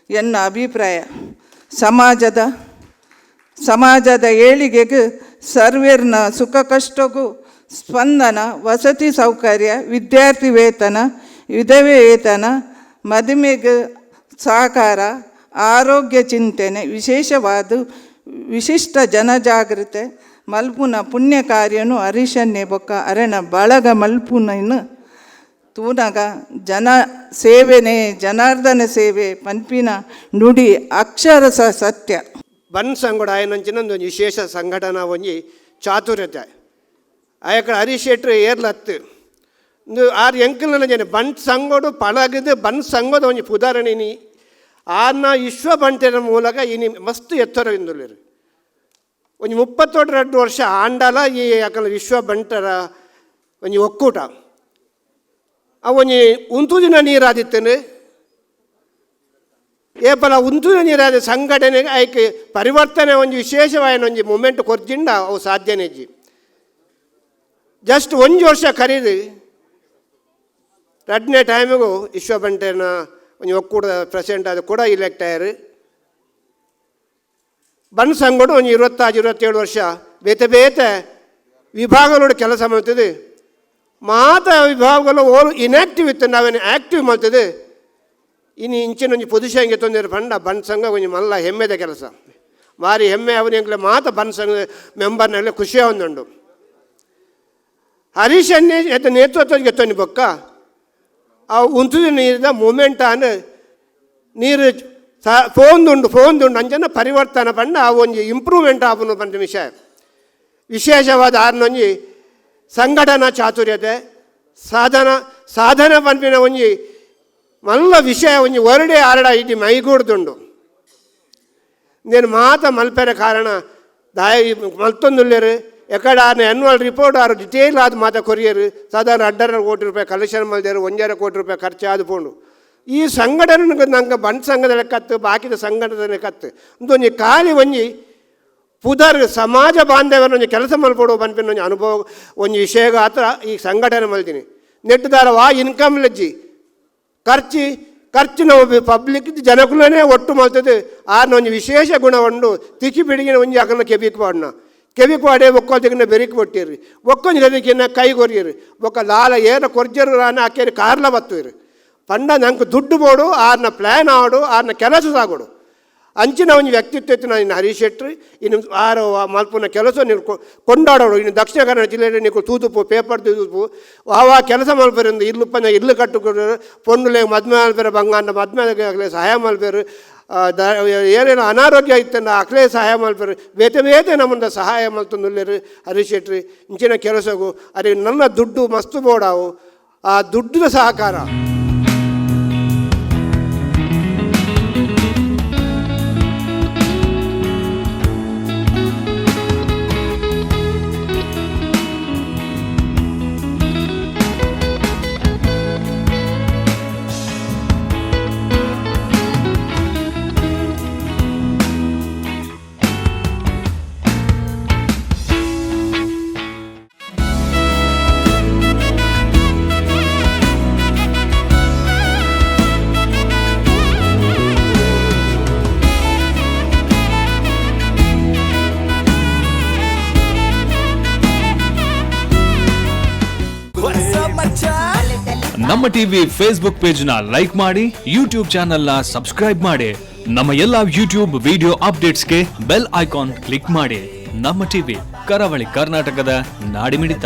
ಎನ್ನ ಅಭಿಪ್ರಾಯ. ಸಮಾಜದ ಏಳಿಗೆಗೂ ಸರ್ವೇರ್ನ ಸುಖ ಕಷ್ಟಕ್ಕೂ ಸ್ಪಂದನ, ವಸತಿ ಸೌಕರ್ಯ, ವಿದ್ಯಾರ್ಥಿ ವೇತನ, ವಿಧವೆ ವೇತನ, ಮದುವೆಗೆ ಸಹಕಾರ, ಆರೋಗ್ಯ ಚಿಂತನೆ, ವಿಶಿಷ್ಟ ಜನಜಾಗೃತೆ ಮಲ್ಪುನ ಪುಣ್ಯ ಕಾರ್ಯನು ಹರೀಶನ್ನೇ ಬೊಕ್ಕ ಅರೆನ ಬಳಗ ಮಲ್ಪುನನ್ನು ತೂನಗ ಜನ ಸೇವೆನೇ ಜನಾರ್ದನ ಸೇವೆ ಪಂಪಿನ ನುಡಿ ಅಕ್ಷರಸ ಸತ್ಯ. ಬನ್ ಸಂಗೋಡ ಆಯನಂಚಿನ ಒಂದು ವಿಶೇಷ ಸಂಘಟನಾ ಒಂಜಿ ಚಾತುರ್ಯತೆ ಆಯಕಡೆ ಹರೀಶ್ ಶೆಟ್ರು ಏರ್ಲತ್ತು ಆರು ಎಂಕಲ್ನ ಜನ ಬಂಟ್ ಸಂಗೋಡು ಪಳಗದು ಬಂಟ್ ಸಂಗೋದ ಒಂಜಿ ಉದಾಹರಣೆ ಆರ್ನ ವಿಶ್ವ ಬಂಟೆರ ಮೂಲಕ ಇನಿ ಮಸ್ತ್ ಎತ್ತರವಿಂದುಲ್ಲೇರು ಒಂಜಿ 32 ವರ್ಷ ಆಂಡಲ ಈ ಯಾಕಂದ ವಿಶ್ವ ಬಂಟರ ಒಂಜಿ ಒಕ್ಕೂಟ ಒಂಜಿ ಉಂತುದಿನ ನೀರಾದಿತ್ತೇನೆ ಏಪಲ ಉಂತುದಿನ ನೀರಾದ ಸಂಘಟನೆಗೆ ಆಯ್ಕೆ ಪರಿವರ್ತನೆ ಒಂಜಿ ವಿಶೇಷವಾದ ಒಂಜಿ ಮೂಮೆಂಟ್ ಕೊರ್ಜಿಂಡ ಅವು ಸಾಧ್ಯನೇ ಇಜ್ಜಿ ಜಸ್ಟ್ 1 ವರ್ಷ ಕರೀದು 2ನೇ ಟೈಮಿಗೂ ವಿಶ್ವ ಬಂಟೆನ ಒಂಜಿ ಒಕ್ಕೂಟದ ಪ್ರೆಸಿಡೆಂಟ್ ಅದು ಕೂಡ ಇಲೆಕ್ಟ್ ಆಯ್ರು ಬನ್ ಸಂಘಡು ಒಂಜಿ 26-27 ವರ್ಷ ಬೇತೆ ಬೇತೆ ವಿಭಾಗಗಳೋಡು ಕೆಲಸ ಮಾಡ್ತದೆ ಮಾತ ವಿಭಾಗಗಳು ಓಲು ಇನ್ಯಾಕ್ಟಿವ್ ಇತ್ತು ನಾವೇನು ಆ್ಯಕ್ಟಿವ್ ಮಾಡ್ತದೆ ಇನ್ನು ಇಂಚಿನ ಒಂಜಿ ಪೊಸಿಷನ್ಗೆ ತೊಂದರೆ ಪಂಡ ಬನ್ ಸಂಘ ಒಂಜಿ ಮಲ್ಲ ಹೆಮ್ಮೆದ ಕೆಲಸ ಭಾರಿ ಹೆಮ್ಮೆ ಅವನಿಗೆ ಮಾತ ಬನ್ ಸಂಘ ಮೆಂಬರ್ನೆಲ್ಲ ಖುಷಿ ಹೊಂದುಂಡು ಹರೀಶ್ ಅನ್ನೇ ನೇತೃತ್ವಕ್ಕೆ ತೊಂದು ಬೊಕ್ಕ ಆ ಉಂತುದ ನೀರಿದ ಮೂಮೆಂಟ್ ಅನ್ನು ನೀರು ಫೋನ್ದುಂಡು ಅಂಚನ ಪರಿವರ್ತನೆ ಪಂಡ ಆ ಒಂಜಿ ಇಂಪ್ರೂವ್ಮೆಂಟ್ ಆಪುನು ಪಂಡ ವಿಶೇಷವಾದ ಆರ್ನೊಂಜಿ ಸಂಘಟನಾ ಚಾತುರ್ಯತೆ ಸಾಧನ ಪಂಪಿನ ಒಂಜಿ ಮಲ್ಲ ವಿಷಯ ಒಂಜಿ ಹೊರಡೆ ಆರಡ ಇಟ್ಟು ಮೈಗೂಡ್ದುಂಡು నేను ಮಾತ ಮಲ್ಪೆರ ಕಾರಣ ದಾಯ ಮಲ್ತೊಂದುಲ್ಲೇರು ಎಕಡೆ ಆರ್ನ ಆ್ಯನ್ಯುವಲ್ ರಿಪೋರ್ಟ್ ಆರು ಡಿಟೇಲ್ ಆದ ಮಾತ ಕೊರಿಯರು ಸಾಧಾರಣ 2.5 ಕೋಟಿ ರೂಪಾಯಿ ಕಲೆಕ್ಷನ್ ಮಾಡಿದ್ರು 1.5 ಕೋಟಿ ರೂಪಾಯಿ ಖರ್ಚು ಆದುಕೊಂಡು ಈ ಸಂಘಟನೆ ನಂಗೆ ಬಂಟ್ ಸಂಘದ ಲೆಕ್ಕತ್ತು ಬಾಕಿದ ಸಂಘಟನೆ ಲೆಕ್ಕತ್ತು ಒಂದೊಂದು ಖಾಲಿ ಒಂಜಿ ಪುದರ್ ಸಮಾಜ ಬಾಂಧವ್ಯನ ಒಂಜಿ ಕೆಲಸ ಮಲ್ಪಡುವ ಪನ್ಪಿನ ಒಂಜಿ ಅನುಭವ ಒಂಜಿ ವಿಷಯ ಹತ್ರ ಈ ಸಂಘಟನೆ ಮಲ್ತೀನಿ ನೆಟ್ಟದಾರ ವಾ ಇನ್ಕಮ್ ಲೆಜ್ಜಿ ಖರ್ಚು ನಾವು ಪಬ್ಲಿಕ್ ಜನಕುಲನೇ ಒಟ್ಟು ಮಾಡ್ತದೆ ಆರ್ನ ಒಂಜಿ ವಿಶೇಷ ಗುಣ ಉಂಡು ತಿಕ್ಕಿ ಬಿಡಿಗಿನ ಒಂಜಿ ಅಕಲ್ನ ಕೆಬಿಕ್ ಪಾಡ್ನ ಕೆಬಿಕ್ ಪಾಡೆ ಒಕ್ಕೊಲ್ತಿಗಿನ ಬೆರಿಕ್ ಕೊಟ್ಟಿರಿ ಒಕ್ಕೊಂಜಿ ರದಿಕಿನ್ನ ಕೈ ಕೊರಿಯರು ಒಕ್ಕ ಲಾಲ ಏನ ಕೊರ್ಜರು ರಾನ ಆಕೆರಿ ಕಾರ್ಲ ಬತ್ತುವಿರು ಪಂಡ ನಂಗೆ ದುಡ್ಡು ಬೋಡು ಆರ್ನ ಪ್ಲ್ಯಾನ್ ಆಡು ಆರ್ನ ಕೆಲಸ ಸಾಗೋಡು ಅಂಚಿನ ಒಂದು ವ್ಯಕ್ತಿತ್ವ ಇತ್ತು ನಾನು ಹರೀಶ್ ಶೆಟ್ಟಿ ಇನ್ನು ಆರು ಮಲ್ಪುನ ಕೆಲಸ ನೀವು ಕೊಂಡಾಡೋಡು ಇನ್ನು ದಕ್ಷಿಣ ಕನ್ನಡ ಜಿಲ್ಲೆಯಲ್ಲಿ ನೀವು ತೂತುಪ್ಪು ಪೇಪರ್ ತೂತುಪ್ಪು ಕೆಲಸ ಮಲ್ಪೇರು ಇಲ್ಲುಪ್ಪನ ಇಲ್ಲು ಕಟ್ಟುಕೊಡು ಪೊಂಡುಲೆ ಮದ್ಮೆ ಮಲ್ಪೇರು ಬಂಗಾನ ಮದ್ಮೆಗೆ ಸಹಾಯ ಮಲ್ಪೇರು ಏನೇನು ಅನಾರೋಗ್ಯ ಇತ್ತಂದ ಅಕ್ಲೇ ಸಹಾಯ ಮಲ್ಪೇರು ಬೇತೆ ನಮ್ಮಂದ ಸಹಾಯ ಮಲ್ತಂದುಲ್ಲೇರು ಹರೀಶ್ ಶೆಟ್ಟಿ ಇಂಚಿನ ಕೆಲಸಗೂ ಅದೇ ನನ್ನ ದುಡ್ಡು ಮಸ್ತು ಬೋಡಾವು ಆ ದುಡ್ಡಿನ ಸಹಕಾರ ನಮ್ಮ ಟಿವಿ ಫೇಸ್ಬುಕ್ ಪೇಜ್ ನ ಲೈಕ್ ಮಾಡಿ, ಯೂಟ್ಯೂಬ್ ಚಾನೆಲ್ ನ ಸಬ್ಸ್ಕ್ರೈಬ್ ಮಾಡಿ, ನಮ್ಮ ಎಲ್ಲಾ ಯೂಟ್ಯೂಬ್ ವಿಡಿಯೋ ಅಪ್ಡೇಟ್ಸ್ಗೆ ಬೆಲ್ ಐಕಾನ್ ಕ್ಲಿಕ್ ಮಾಡಿ. ನಮ್ಮ ಟಿವಿ ಕರಾವಳಿ ಕರ್ನಾಟಕದ ನಾಡಿಮಿಡಿತ.